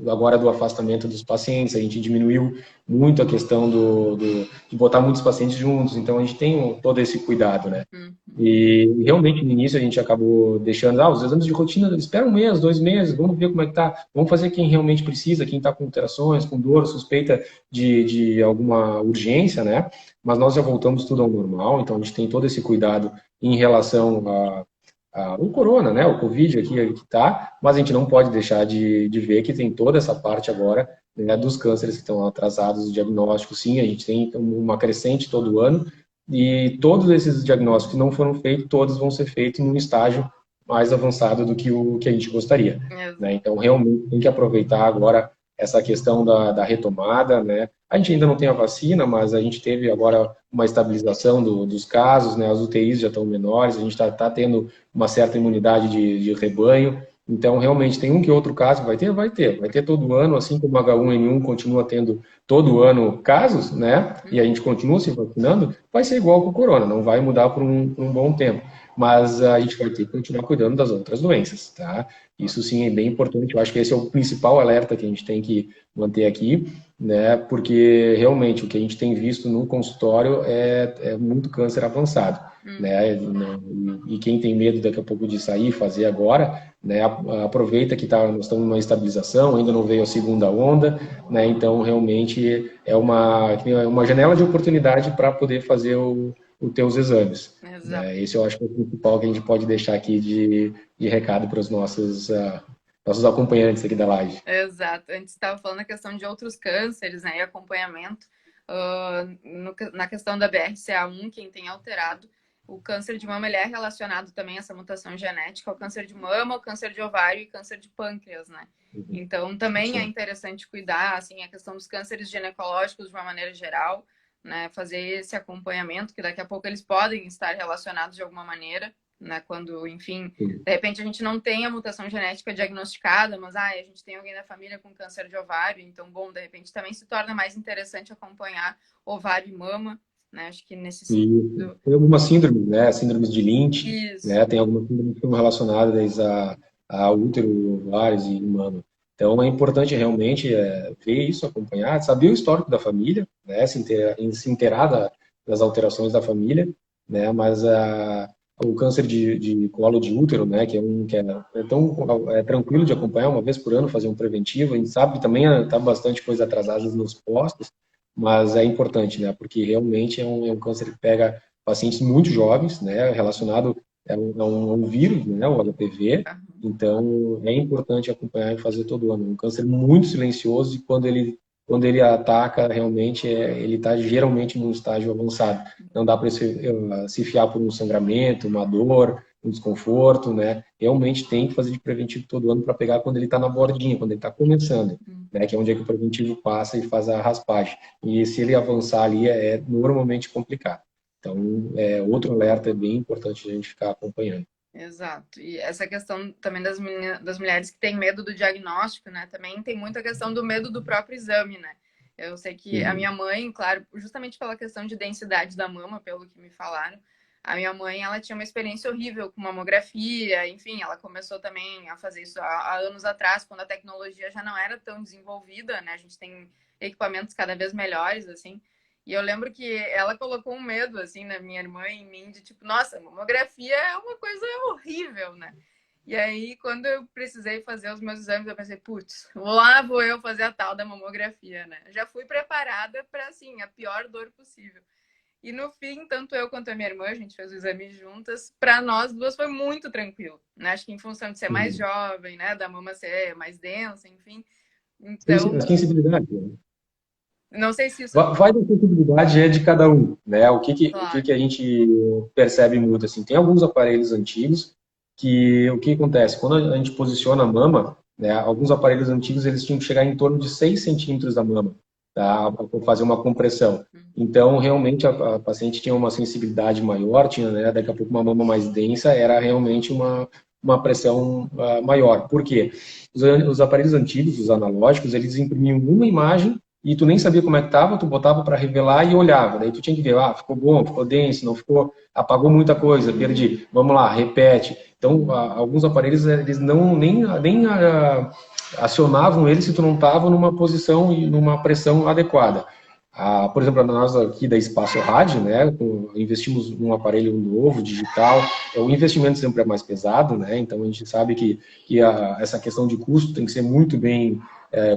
agora do afastamento dos pacientes, a gente diminuiu muito a questão de botar muitos pacientes juntos, então a gente tem todo esse cuidado, né? Uhum. E realmente no início a gente acabou deixando, os exames de rotina, espera um mês, 2 meses, vamos ver como é que tá, vamos fazer quem realmente precisa, quem está com alterações, com dor, suspeita de alguma urgência, né? Mas nós já voltamos tudo ao normal, então a gente tem todo esse cuidado em relação ao corona, né? O Covid aqui que tá, mas a gente não pode deixar de ver que tem toda essa parte agora, né, dos cânceres que estão atrasados, o diagnóstico, sim, a gente tem uma crescente todo ano, e todos esses diagnósticos que não foram feitos, todos vão ser feitos em um estágio mais avançado do que o que a gente gostaria, né? Então, realmente tem que aproveitar agora essa questão da retomada, né? A gente ainda não tem a vacina, mas a gente teve agora uma estabilização dos casos, né? As UTIs já estão menores, a gente está tendo uma certa imunidade de rebanho, então, realmente, tem um que outro caso, vai ter todo ano, assim como o H1N1 continua tendo todo ano casos, né? E a gente continua se vacinando, vai ser igual com o corona, não vai mudar por um bom tempo. Mas a gente vai ter que continuar cuidando das outras doenças, tá? Isso sim é bem importante. Eu acho que esse é o principal alerta que a gente tem que manter aqui, né? Porque realmente o que a gente tem visto no consultório é muito câncer avançado, né? E quem tem medo daqui a pouco de sair, fazer agora, né? Aproveita que nós estamos numa estabilização, ainda não veio a segunda onda, né? Então realmente é uma janela de oportunidade para poder fazer os teus exames. Exato. Né? Esse eu acho que é o principal que a gente pode deixar aqui de recado para os nossos acompanhantes aqui da live. Exato. Antes estava falando a questão de outros cânceres, né, e acompanhamento. Na questão da BRCA1, quem tem alterado, o câncer de mama ele é relacionado também a essa mutação genética ao câncer de mama, ao câncer de ovário e câncer de pâncreas, né? Então, também é interessante cuidar, assim, a questão dos cânceres ginecológicos de uma maneira geral, né? Fazer esse acompanhamento, que daqui a pouco eles podem estar relacionados de alguma maneira, né? Quando, enfim, Sim. de repente a gente não tem a mutação genética diagnosticada, mas a gente tem alguém na família com câncer de ovário, então, bom, de repente também se torna mais interessante acompanhar ovário e mama, né? Acho que nesse E sentido. tem algumas síndromes, né? Síndromes de Lynch, Isso. né? Tem algumas síndromes que estão relacionadas a útero, ovários e mama. Então é importante realmente ver isso, acompanhar, saber o histórico da família, né? Se inteirar das alterações da família, né? Mas o câncer de colo de útero, né? Que é tão tranquilo de acompanhar uma vez por ano, fazer um preventivo. A gente sabe que também está bastante coisa atrasada nos postos, mas é importante, né? Porque realmente é um câncer que pega pacientes muito jovens, né? Relacionado a um vírus, né? O HPV. Então, é importante acompanhar e fazer todo ano. É um câncer muito silencioso e quando ele ataca, realmente, ele está geralmente num estágio avançado. Não dá para se fiar por um sangramento, uma dor, um desconforto, né? Realmente tem que fazer de preventivo todo ano para pegar quando ele está na bordinha, quando ele está começando, né? Que é onde é que o preventivo passa e faz a raspagem. E se ele avançar ali, é normalmente complicado. Então, outro alerta é bem importante a gente ficar acompanhando. Exato. E essa questão também das mulheres que têm medo do diagnóstico, né? Também tem muita questão do medo do próprio exame, né? Eu sei que a Uhum. minha mãe, claro, justamente pela questão de densidade da mama, pelo que me falaram, a minha mãe, ela tinha uma experiência horrível com mamografia, enfim, ela começou também a fazer isso há anos atrás, quando a tecnologia já não era tão desenvolvida, né? A gente tem equipamentos cada vez melhores, assim. E eu lembro que ela colocou um medo, assim, na minha irmã e em mim, de tipo, nossa, mamografia é uma coisa horrível, né? E aí, quando eu precisei fazer os meus exames, eu pensei, putz, lá vou eu fazer a tal da mamografia, né? Já fui preparada para, assim, a pior dor possível. E no fim, tanto eu quanto a minha irmã, a gente fez o exame juntas, para nós duas foi muito tranquilo, né? Acho que em função de ser mais Uhum. jovem, né? Da mama ser mais densa, enfim. A Então, sensibilidade, né? não sei se isso. Vai da sensibilidade de cada um, né? O que Claro. a gente percebe muito, assim, tem alguns aparelhos antigos que o que acontece? Quando a gente posiciona a mama, né, alguns aparelhos antigos eles tinham que chegar em torno de 6 centímetros da mama, tá? Para fazer uma compressão. Então, realmente, a paciente tinha uma sensibilidade maior, tinha, né, daqui a pouco uma mama mais densa, era realmente uma pressão maior. Por quê? Os aparelhos antigos, os analógicos, eles imprimiam uma imagem e tu nem sabia como é que tava, tu botava para revelar e olhava. Daí tu tinha que ver, ficou bom, ficou denso, não ficou, apagou muita coisa, perdi. Vamos lá, repete. Então, alguns aparelhos eles não nem acionavam ele se tu não estava numa posição e numa pressão adequada. Por exemplo, nós aqui da Espaço Rádio, né, investimos num aparelho novo, digital, o investimento sempre é mais pesado, né, então a gente sabe que essa questão de custo tem que ser muito bem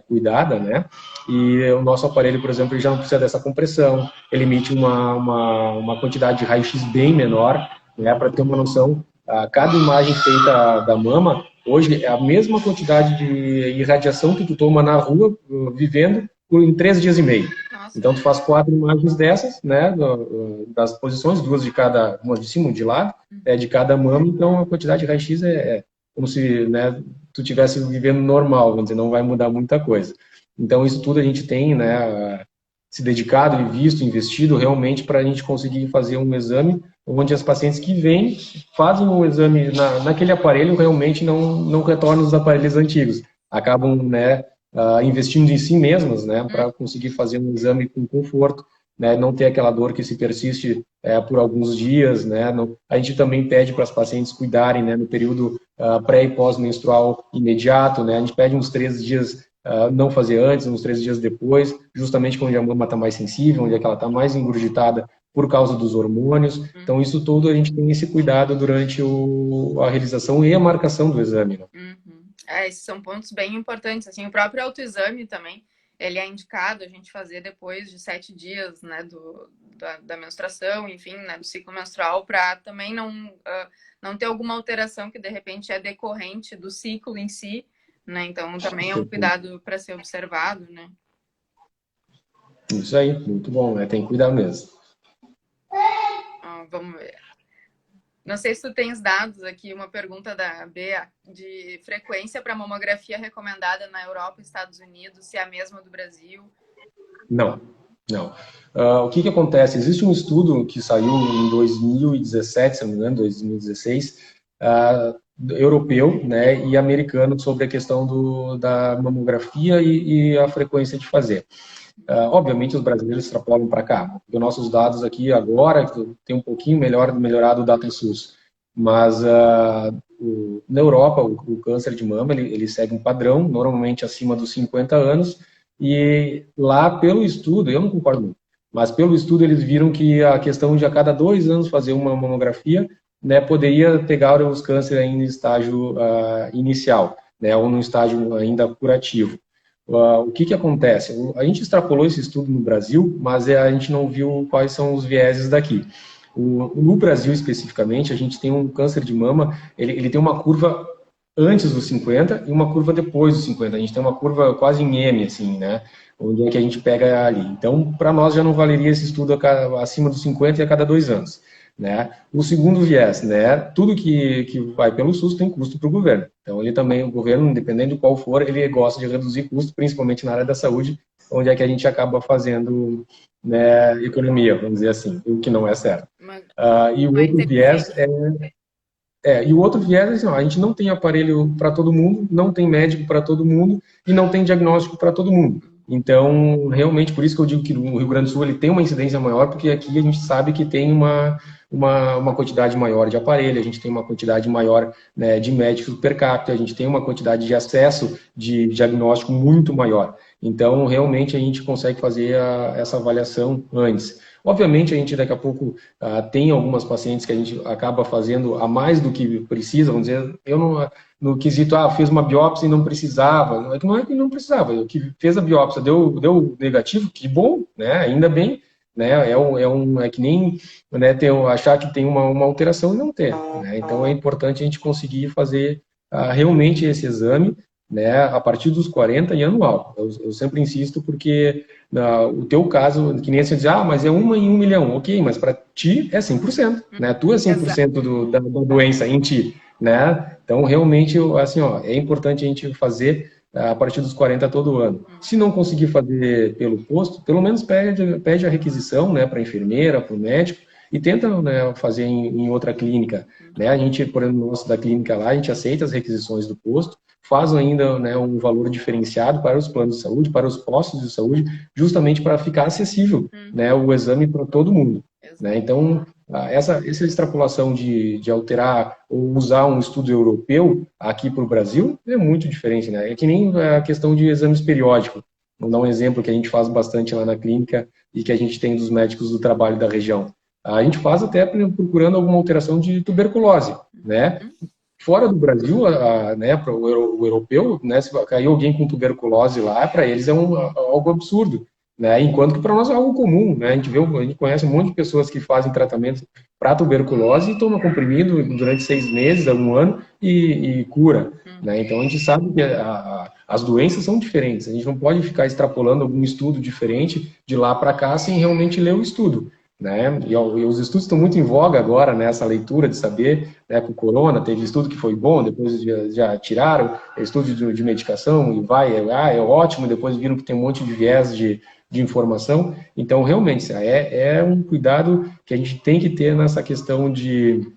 cuidada, né, e o nosso aparelho, por exemplo, ele já não precisa dessa compressão, ele emite uma quantidade de raio-x bem menor, né, para ter uma noção, cada imagem feita da mama, hoje é a mesma quantidade de irradiação que tu toma na rua, vivendo, em 3 dias e meio. Nossa. Então, tu faz 4 imagens dessas, né, das posições, 2 de cada, uma de cima, uma de lado, de cada mama, então a quantidade de raio-x é como se, né, tu estivesse vivendo normal, vamos dizer, não vai mudar muita coisa. Então, isso tudo a gente tem, né, se dedicado e visto, investido realmente para a gente conseguir fazer um exame onde as pacientes que vêm fazem o exame naquele aparelho realmente não retornam os aparelhos antigos. Acabam, né, investindo em si mesmas, né, para conseguir fazer um exame com conforto, né, não ter aquela dor que se persiste por alguns dias, né. A gente também pede para as pacientes cuidarem, né, no período pré e pós-menstrual imediato, né. A gente pede uns 3 dias não fazer antes, uns 3 dias depois, justamente quando a mama está mais sensível, onde é que ela está mais engurgitada por causa dos hormônios. Então, isso tudo a gente tem esse cuidado durante a realização e a marcação do exame. Né? Esses são pontos bem importantes. Assim, o próprio autoexame também, ele é indicado a gente fazer depois de 7 dias, né, da menstruação, enfim, né, do ciclo menstrual, para também não ter alguma alteração que de repente é decorrente do ciclo em si, né? Então também é um cuidado para ser observado, né? Isso aí, muito bom, né? Tem que cuidar mesmo. Vamos ver. Não sei se tu tens dados aqui, uma pergunta da Bea, de frequência para mamografia recomendada na Europa e Estados Unidos, se é a mesma do Brasil. Não. Não. O que acontece? Existe um estudo que saiu em 2017, se não me engano, 2016, europeu, né, e americano sobre a questão da mamografia e a frequência de fazer. Obviamente, os brasileiros extrapolam para cá, porque nossos dados aqui agora tem um pouquinho melhorado o DataSUS, mas na Europa, o câncer de mama, ele segue um padrão, normalmente acima dos 50 anos, e lá pelo estudo, eu não concordo muito, mas pelo estudo eles viram que a questão de a cada 2 anos fazer uma mamografia, né, poderia pegar os cânceres ainda em estágio inicial, né, ou no estágio ainda curativo. O que acontece? A gente extrapolou esse estudo no Brasil, mas a gente não viu quais são os vieses daqui. No Brasil, especificamente, a gente tem um câncer de mama, ele tem uma curva antes dos 50 e uma curva depois dos 50. A gente tem uma curva quase em M, assim, né? Onde é que a gente pega ali. Então, para nós já não valeria esse estudo acima dos 50 e a cada 2 anos. Né? O segundo viés, né? Tudo que vai pelo SUS tem custo para o governo. Então, ele também, o governo, independente de qual for, ele gosta de reduzir custos, principalmente na área da saúde, onde é que a gente acaba fazendo, né, economia, vamos dizer assim, o que não é certo. E o outro viés e o outro viés é assim, ó, a gente não tem aparelho para todo mundo, não tem médico para todo mundo e não tem diagnóstico para todo mundo. Então, realmente, por isso que eu digo que no Rio Grande do Sul ele tem uma incidência maior, porque aqui a gente sabe que tem uma quantidade maior de aparelho, a gente tem uma quantidade maior, né, de médicos per capita, a gente tem uma quantidade de acesso de diagnóstico muito maior. Então, realmente, a gente consegue fazer essa avaliação antes. Obviamente, a gente daqui a pouco tem algumas pacientes que a gente acaba fazendo a mais do que precisa, vamos dizer, eu não, no quesito, fez uma biópsia e não precisava, não é que não precisava, o que fez a biópsia deu negativo, que bom, né, ainda bem, né, é que nem, né, achar que tem uma alteração e não ter, né, então é importante a gente conseguir fazer realmente esse exame, né, a partir dos 40 e anual. Eu sempre insisto porque o teu caso, que nem você diz, mas é 1 em 1 milhão, ok, mas para ti é 100%, né? Tu é 100% da doença em ti, né? Então, realmente, assim, é importante a gente fazer a partir dos 40 todo ano. Se não conseguir fazer pelo posto, pelo menos pede a requisição, né, para a enfermeira, para o médico, e tenta, né, fazer em outra clínica, né? A gente, por exemplo, no nosso da clínica lá, a gente aceita as requisições do posto, faz ainda, né, um valor diferenciado para os planos de saúde, para os postos de saúde, justamente para ficar acessível, né, o exame para todo mundo. Né? Então, essa extrapolação de alterar ou usar um estudo europeu aqui para o Brasil é muito diferente. Né? É que nem a questão de exames periódicos. Vou dar um exemplo que a gente faz bastante lá na clínica e que a gente tem dos médicos do trabalho da região. A gente faz até procurando alguma alteração de tuberculose, né? Fora do Brasil, né, para o europeu, né, se cair alguém com tuberculose lá, para eles é algo absurdo, né, enquanto que para nós é algo comum, né, a gente conhece um monte de pessoas que fazem tratamento para tuberculose e toma comprimido durante 6 meses, 1 ano e cura, né, então a gente sabe que as doenças são diferentes, a gente não pode ficar extrapolando algum estudo diferente de lá para cá sem realmente ler o estudo. Né? E os estudos estão muito em voga agora, nessa leitura de saber, né, com o corona, teve estudo que foi bom, depois já tiraram, estudo de medicação, e é ótimo, depois viram que tem um monte de viés de informação. Então, realmente, é um cuidado que a gente tem que ter nessa questão de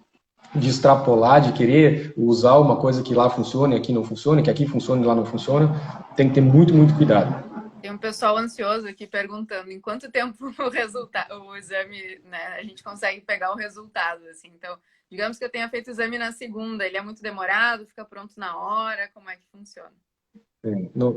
extrapolar, de querer usar uma coisa que lá funcione, aqui não funcione, que aqui funcione e lá não funciona. Tem que ter muito, muito cuidado. Tem um pessoal ansioso aqui perguntando em quanto tempo o exame, né, a gente consegue pegar o resultado, assim. Então, digamos que eu tenha feito o exame na segunda, ele é muito demorado, fica pronto na hora, como é que funciona?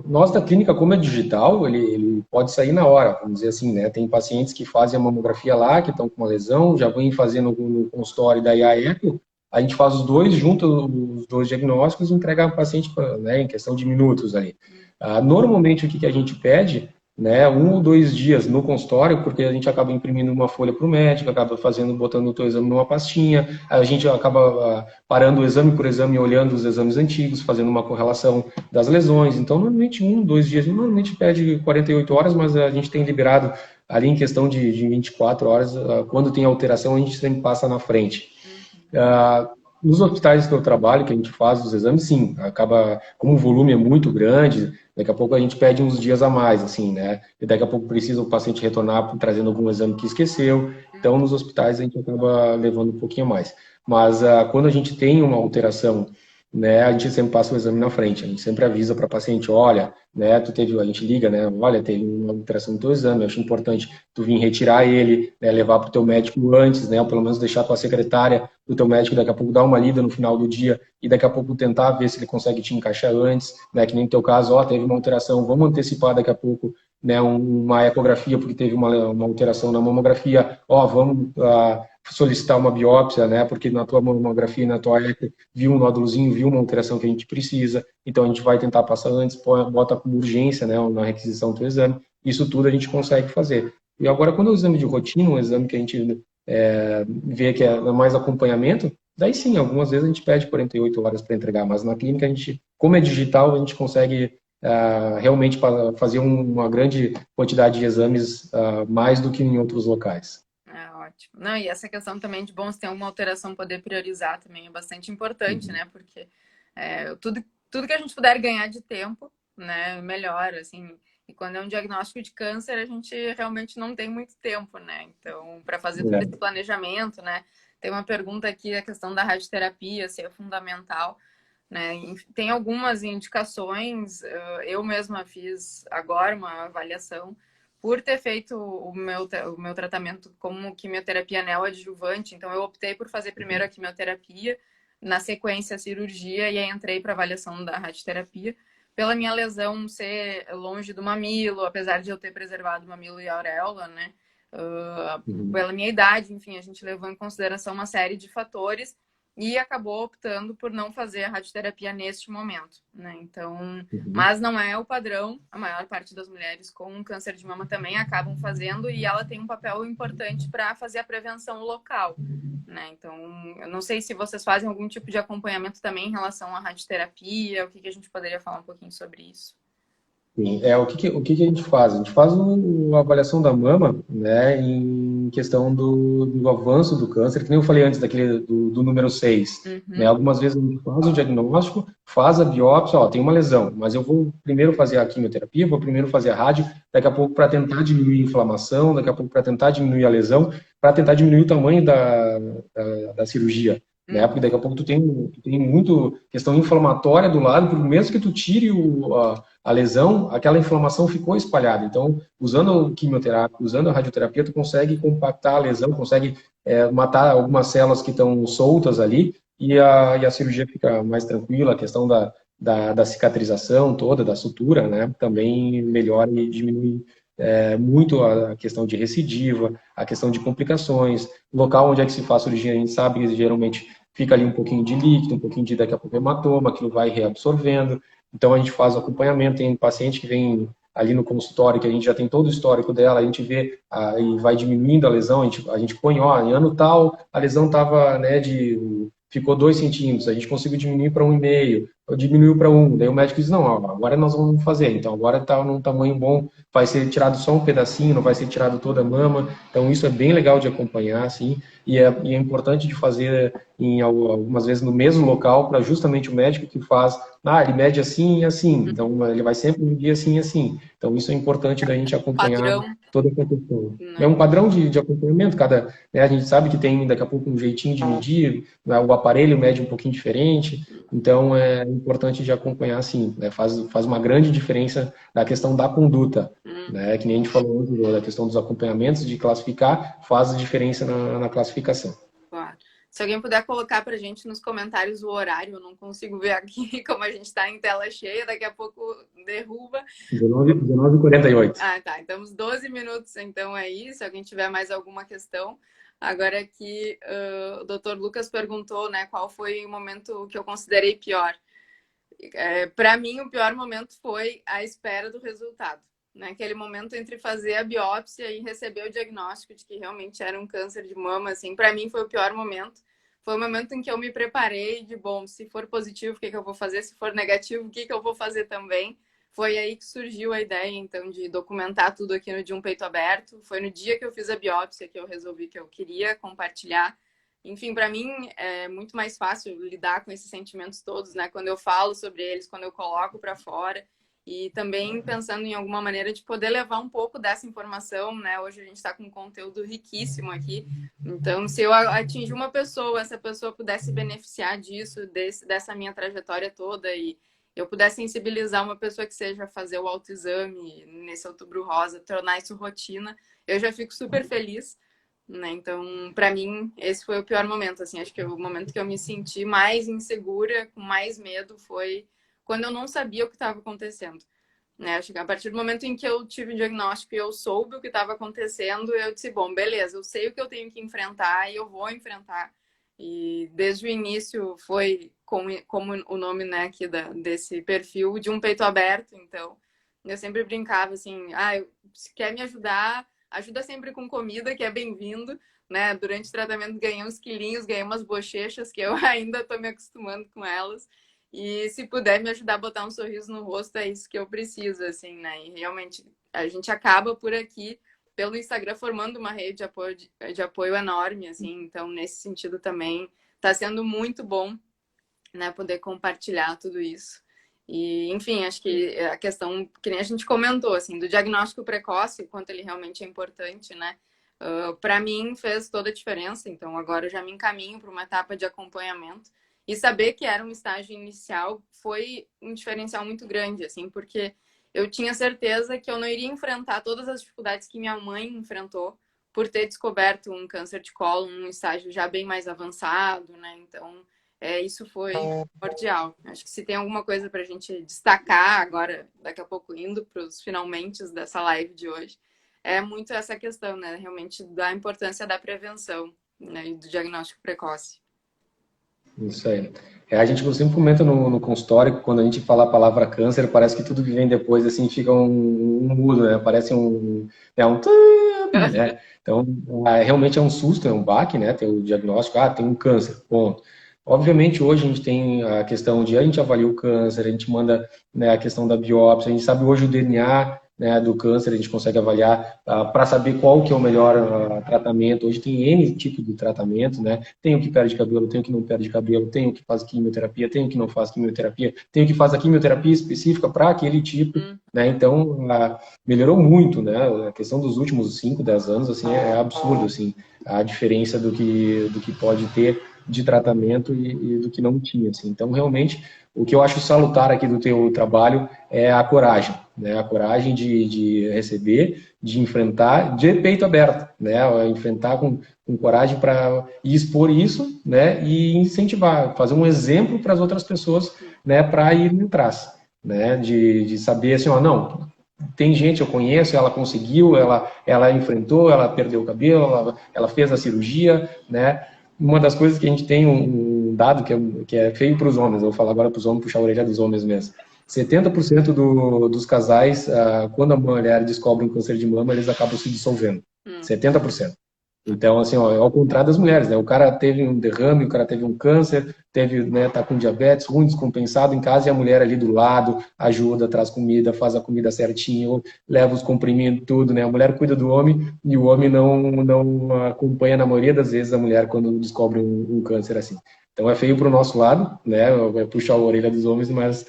Nós da clínica, como é digital, ele pode sair na hora, vamos dizer assim, né? Tem pacientes que fazem a mamografia lá, que estão com uma lesão, já vêm fazendo no consultório, daí a eco, a gente faz os dois, junta os dois diagnósticos e entrega o paciente, né, em questão de minutos ali. Normalmente, o que a gente pede, né, 1 ou 2 dias no consultório, porque a gente acaba imprimindo uma folha para o médico, acaba botando o teu exame numa pastinha, a gente acaba parando o exame por exame, olhando os exames antigos, fazendo uma correlação das lesões. Então, normalmente 1, 2 dias, normalmente pede 48 horas, mas a gente tem liberado ali em questão de 24 horas, quando tem alteração, a gente sempre passa na frente. nos hospitais que eu trabalho, que a gente faz os exames, sim, acaba, como o volume é muito grande, daqui a pouco a gente pede uns dias a mais, assim, né? E daqui a pouco precisa o paciente retornar trazendo algum exame que esqueceu. Então, nos hospitais a gente acaba levando um pouquinho mais. Mas quando a gente tem uma alteração, né, a gente sempre passa o exame na frente, a gente sempre avisa para o paciente, olha, né, a gente liga, né, olha, teve uma alteração no teu exame, eu acho importante tu vir retirar ele, né, levar para o teu médico antes, né, ou pelo menos deixar a tua secretária do teu médico daqui a pouco dar uma lida no final do dia e daqui a pouco tentar ver se ele consegue te encaixar antes, né, que nem no teu caso, ó, teve uma alteração, vamos antecipar daqui a pouco, né, uma ecografia porque teve uma alteração na mamografia, ó, vamos solicitar uma biópsia, né, porque na tua mamografia, na tua eco, viu um nódulozinho, viu uma alteração que a gente precisa, então a gente vai tentar passar antes, bota como urgência, né, na requisição do exame, isso tudo a gente consegue fazer. E agora, quando é o exame de rotina, um exame que a gente vê que é mais acompanhamento, daí sim, algumas vezes a gente pede 48 horas para entregar, mas na clínica a gente, como é digital, a gente consegue realmente fazer uma grande quantidade de exames mais do que em outros locais. É ótimo. Não, e essa questão também de, bom, se tem alguma alteração, poder priorizar também é bastante importante, Uhum. né? Porque tudo que a gente puder ganhar de tempo, né, melhor, assim. E quando é um diagnóstico de câncer, a gente realmente não tem muito tempo, né? Então, para fazer todo esse É. planejamento, né? Tem uma pergunta aqui, a questão da radioterapia, se é fundamental, né? Tem algumas indicações, eu mesma fiz agora uma avaliação por ter feito o meu tratamento como quimioterapia neoadjuvante, então eu optei por fazer primeiro a quimioterapia, na sequência a cirurgia, e aí entrei para avaliação da radioterapia. Pela minha lesão ser longe do mamilo, apesar de eu ter preservado o mamilo e a auréola, né? Uhum. Pela minha idade, enfim, a gente levou em consideração uma série de fatores e acabou optando por não fazer a radioterapia neste momento, né? Então, Uhum. mas não é o padrão. A maior parte das mulheres com câncer de mama também acabam fazendo, e ela tem um papel importante para fazer a prevenção local, né? Então, eu não sei se vocês fazem algum tipo de acompanhamento também em relação à radioterapia, o que a gente poderia falar um pouquinho sobre isso? Sim, o que a gente faz? A gente faz uma avaliação da mama, né, em questão do avanço do câncer, que nem eu falei antes, do número 6, né, Uhum, algumas vezes a gente faz o diagnóstico, faz a biópsia, ó, tem uma lesão, mas eu vou primeiro fazer a quimioterapia, vou primeiro fazer a rádio, daqui a pouco para tentar diminuir a inflamação, daqui a pouco para tentar diminuir a lesão, para tentar diminuir o tamanho da cirurgia, né, porque daqui a pouco tu tem muito questão inflamatória do lado, porque mesmo que tu tire a lesão, aquela inflamação ficou espalhada. Então, usando a quimioterapia, usando a radioterapia, tu consegue compactar a lesão, consegue matar algumas células que estão soltas ali e a cirurgia fica mais tranquila. A questão da cicatrização toda, da sutura, né, também melhora e diminui muito a questão de recidiva, a questão de complicações. O local onde é que se faz cirurgia, a gente sabe que geralmente fica ali um pouquinho de líquido, um pouquinho de daqui a pouco hematoma, aquilo vai reabsorvendo. Então a gente faz o acompanhamento, tem paciente que vem ali no consultório, que a gente já tem todo o histórico dela, a gente vê e vai diminuindo a lesão, a gente põe, ó, em ano tal, a lesão estava, né, ficou 2 centímetros, a gente conseguiu diminuir para 1,5, diminuiu para 1, daí o médico diz, não, ó, agora nós vamos fazer, então agora está num tamanho bom, vai ser tirado só um pedacinho, não vai ser tirado toda a mama, então isso é bem legal de acompanhar, assim, e é importante de fazer algumas vezes no mesmo local, para justamente o médico que faz, ele mede assim e assim, então ele vai sempre medir assim e assim. Então isso é importante da gente acompanhar padrão, toda essa questão. É né? um padrão de acompanhamento, né, a gente sabe que tem daqui a pouco um jeitinho de medir, né, o aparelho mede um pouquinho diferente, então é importante de acompanhar assim, né, faz uma grande diferença na questão da conduta, Hum. né, que nem a gente falou antes da questão dos acompanhamentos, de classificar, faz a diferença na classificação. Claro. Se alguém puder colocar para a gente nos comentários o horário, eu não consigo ver aqui, como a gente está em tela cheia, daqui a pouco derruba. 19h48. Ah, tá. Então, uns 12 minutos, então é isso. Se alguém tiver mais alguma questão. Agora aqui, o doutor Lucas perguntou, né, qual foi o momento que eu considerei pior. Para mim, o pior momento foi a espera do resultado. Naquele momento entre fazer a biópsia e receber o diagnóstico de que realmente era um câncer de mama, assim, para mim foi o pior momento. Foi o momento em que eu me preparei de, bom, se for positivo, o que eu vou fazer? Se for negativo, o que eu vou fazer também? Foi aí que surgiu a ideia, então, de documentar tudo aqui no De Um Peito Aberto. Foi no dia que eu fiz a biópsia que eu resolvi que eu queria compartilhar enfim, para mim é muito mais fácil lidar com esses sentimentos todos, né? Quando eu falo sobre eles, quando eu coloco para fora. E também pensando em alguma maneira de poder levar um pouco dessa informação, né? Hoje a gente está com um conteúdo riquíssimo aqui. Então, se eu atingir uma pessoa, essa pessoa pudesse beneficiar disso, dessa minha trajetória toda e eu pudesse sensibilizar uma pessoa que seja fazer o autoexame nesse Outubro Rosa, tornar isso rotina, eu já fico super feliz, né? Então, para mim, esse foi o pior momento, assim, acho que o momento que eu me senti mais insegura, com mais medo, foi quando eu não sabia o que estava acontecendo, né? Acho que a partir do momento em que eu tive o diagnóstico e eu soube o que estava acontecendo, eu disse, bom, beleza, eu sei o que eu tenho que enfrentar e eu vou enfrentar. E desde o início foi como o nome, né, aqui desse perfil, de um peito aberto. Então, eu sempre brincava assim, se quer me ajudar, ajuda sempre com comida, que é bem-vindo, né? Durante o tratamento ganhei uns quilinhos, ganhei umas bochechas, que eu ainda estou me acostumando com elas. E se puder me ajudar a botar um sorriso no rosto, é isso que eu preciso, assim, né? E realmente a gente acaba por aqui, pelo Instagram, formando uma rede de apoio enorme, assim. Então, nesse sentido também, está sendo muito bom, né, poder compartilhar tudo isso. E, enfim, acho que a questão, que nem a gente comentou, assim, do diagnóstico precoce, quanto ele realmente é importante, né? Para mim fez toda a diferença, então agora eu já me encaminho para uma etapa de acompanhamento e saber que era um estágio inicial foi um diferencial muito grande, assim, porque eu tinha certeza que eu não iria enfrentar todas as dificuldades que minha mãe enfrentou por ter descoberto um câncer de colo, um estágio já bem mais avançado, né? Então, isso foi primordial. Acho que se tem alguma coisa para a gente destacar agora, daqui a pouco indo para os finalmente dessa live de hoje, é muito essa questão, né? Realmente da importância da prevenção, né? E do diagnóstico precoce. Isso aí. A gente sempre comenta no consultório que quando a gente fala a palavra câncer, parece que tudo que vem depois assim fica um mudo, né? Parece um né? Então, realmente é um susto, é um baque, né? Ter o diagnóstico, tem um câncer, ponto. Obviamente, hoje a gente tem a questão de a gente avalia o câncer, a gente manda, né, a questão da biópsia, a gente sabe hoje o DNA, né, do câncer, a gente consegue avaliar para saber qual que é o melhor tratamento. Hoje tem N tipos de tratamento, né? Tem o que perde cabelo, tem o que não perde cabelo, tem o que faz quimioterapia, tem o que não faz quimioterapia, tem o que faz a quimioterapia específica para aquele tipo, né? Então, melhorou muito, né? A questão dos últimos 5, 10 anos, assim, é absurdo, assim, a diferença do que pode ter de tratamento e do que não tinha, assim. Então, realmente, o que eu acho salutar aqui do teu trabalho é a coragem, né? A coragem de receber, de enfrentar, de peito aberto, né? Enfrentar com coragem para expor isso, né? E incentivar, fazer um exemplo para as outras pessoas, né? Para ir atrás, né? De saber assim, ó, não, tem gente, eu conheço, ela conseguiu, ela enfrentou, ela perdeu o cabelo, ela fez a cirurgia, né? Uma das coisas que a gente tem um dado que é feio para os homens, eu vou falar agora para os homens, puxar a orelha dos homens mesmo. 70% dos casais, quando a mulher descobre um câncer de mama, eles acabam se dissolvendo. 70%. Então, assim, ó, é ao contrário das mulheres, né? O cara teve um derrame, o cara teve um câncer, né, tá com diabetes, ruim, descompensado em casa, e a mulher ali do lado ajuda, traz comida, faz a comida certinho, leva os comprimidos, tudo, né? A mulher cuida do homem e o homem não acompanha, na maioria das vezes, a mulher quando descobre um câncer assim. Então, é feio pro nosso lado, né? Vai puxar a orelha dos homens, mas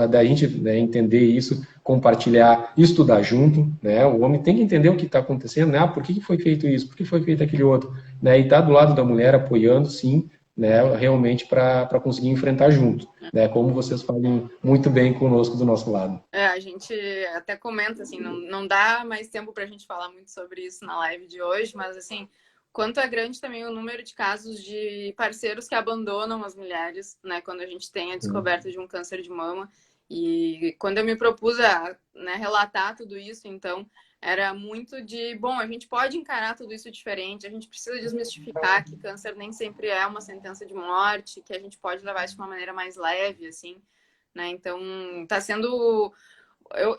da gente, né, entender isso, compartilhar, estudar junto, né? O homem tem que entender o que está acontecendo, né? Por que foi feito isso? Por que foi feito aquele outro? Né? E estar do lado da mulher apoiando, sim, né? Realmente para conseguir enfrentar junto, né? Como vocês fazem muito bem conosco do nosso lado. A gente até comenta, assim, não dá mais tempo para a gente falar muito sobre isso na live de hoje, mas, assim, quanto é grande também o número de casos de parceiros que abandonam as mulheres, né, quando a gente tem a descoberta de um câncer de mama. E quando eu me propus a, né, relatar tudo isso, então, era muito de, bom, a gente pode encarar tudo isso diferente, a gente precisa desmistificar que câncer nem sempre é uma sentença de morte, que a gente pode levar isso de uma maneira mais leve, assim, né? Então, tá sendo...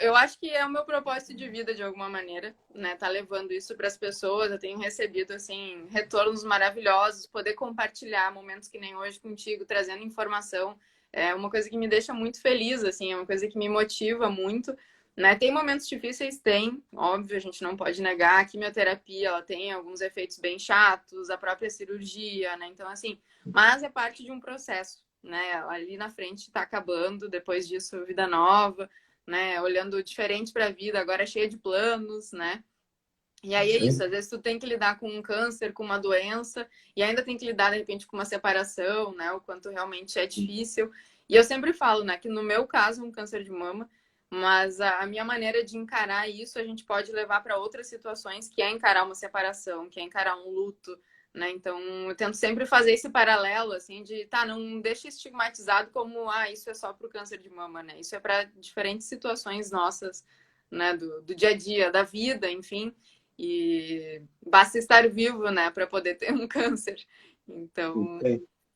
Eu acho que é o meu propósito de vida, de alguma maneira, né? Tá levando isso para as pessoas. Eu tenho recebido, assim, retornos maravilhosos, poder compartilhar momentos que nem hoje contigo, trazendo informação. É uma coisa que me deixa muito feliz, assim, é uma coisa que me motiva muito, Né? Tem momentos difíceis, tem, óbvio, a gente não pode negar. A quimioterapia, ela tem alguns efeitos bem chatos, a própria cirurgia, né? Então, assim, mas é parte de um processo, né? Ali na frente tá acabando, depois disso, vida nova, né? Olhando diferente para a vida, agora cheia de planos, né? E aí é isso, às vezes tu tem que lidar com um câncer, com uma doença, e ainda tem que lidar, de repente, com uma separação, né? O quanto realmente é difícil. E eu sempre falo, né, que no meu caso, um câncer de mama, mas a minha maneira de encarar isso, a gente pode levar para outras situações, que é encarar uma separação, que é encarar um luto, né? Então, eu tento sempre fazer esse paralelo, assim, de, tá, não deixa estigmatizado como, ah, isso é só para o câncer de mama, né? Isso é para diferentes situações nossas, né, do dia a dia, da vida, enfim. E basta estar vivo, né, para poder ter um câncer. Então,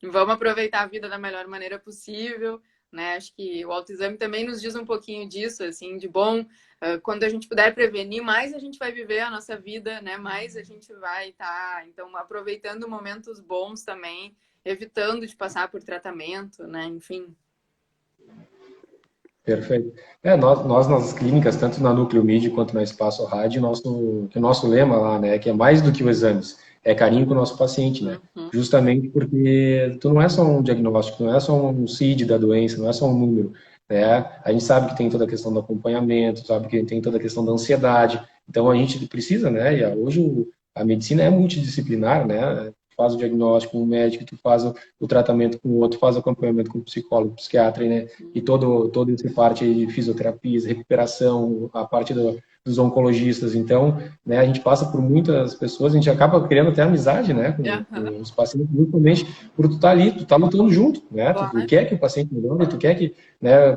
vamos aproveitar a vida da melhor maneira possível, né? Acho que o autoexame também nos diz um pouquinho disso, assim, de bom, quando a gente puder prevenir, mais a gente vai viver a nossa vida, né? Mais a gente vai estar, então, aproveitando momentos bons também, evitando de passar por tratamento, né? Enfim. Perfeito. Nós nas clínicas, tanto na Núcleo Mídia quanto na Espaço Rádio, que o nosso lema lá, né, que é mais do que o exames, é carinho com o nosso paciente, né? Uhum. Justamente porque tu não é só um diagnóstico, não é só um CID da doença, não é só um número, né? A gente sabe que tem toda a questão do acompanhamento, sabe que tem toda a questão da ansiedade. Então a gente precisa, né? E hoje a medicina é multidisciplinar, né? Faz o diagnóstico com o médico, tu faz o tratamento com o outro, faz o acompanhamento com o psicólogo, psiquiatra, né? E toda essa parte de fisioterapias, recuperação, a parte dos oncologistas. Então, né, a gente passa por muitas pessoas, a gente acaba criando até amizade, né, com os pacientes, principalmente por tu estar ali, tu tá lutando junto, né? Tu quer que o paciente melhore, tu quer que, né,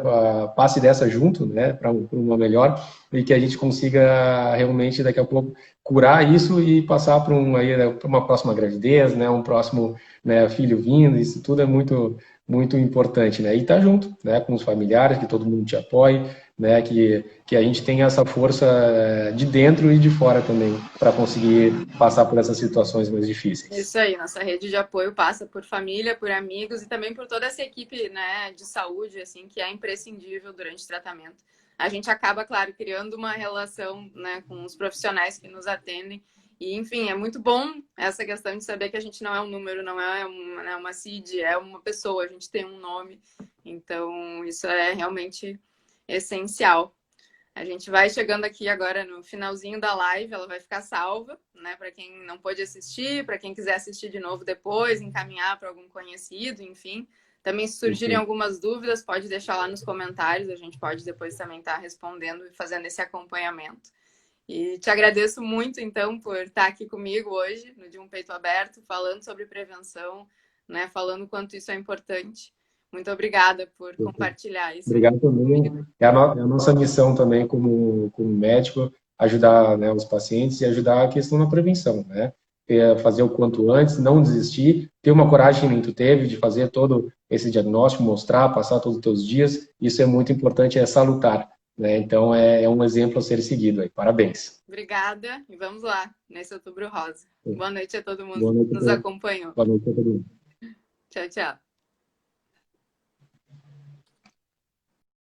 passe dessa junto, né, para uma melhor e que a gente consiga realmente daqui a pouco curar isso e passar para uma próxima gravidez, né, um próximo, né, filho vindo. Isso tudo é muito importante, né? E estar junto, né, com os familiares, que todo mundo te apoie, né, que a gente tenha essa força de dentro e de fora também para conseguir passar por essas situações mais difíceis. Isso aí, nossa rede de apoio passa por família, por amigos e também por toda essa equipe, né, de saúde, assim, que é imprescindível durante o tratamento. A gente acaba, claro, criando uma relação, né, com os profissionais que nos atendem. E, enfim, é muito bom essa questão de saber que a gente não é um número, não é uma CID, é uma pessoa, a gente tem um nome. Então, isso é realmente essencial. A gente vai chegando aqui agora no finalzinho da live, ela vai ficar salva, né, para quem não pôde assistir, para quem quiser assistir de novo depois, encaminhar para algum conhecido, enfim. Também se surgirem algumas dúvidas, pode deixar lá nos comentários, a gente pode depois também estar respondendo e fazendo esse acompanhamento. E te agradeço muito, então, por estar aqui comigo hoje, no De um Peito Aberto, falando sobre prevenção, né, falando o quanto isso é importante. Muito obrigada por compartilhar isso. Obrigado também. É a nossa missão também como médico, ajudar, né, os pacientes e ajudar a questão da prevenção, né? Fazer o quanto antes, não desistir, ter uma coragem que nem tu teve de fazer todo esse diagnóstico, mostrar, passar todos os teus dias, isso é muito importante, é salutar, né? Então é um exemplo a ser seguido aí. Parabéns. Obrigada e vamos lá, nesse Outubro Rosa. Boa noite a todo mundo Boa noite, que nos acompanhou. boa noite a todo mundo. Tchau, tchau.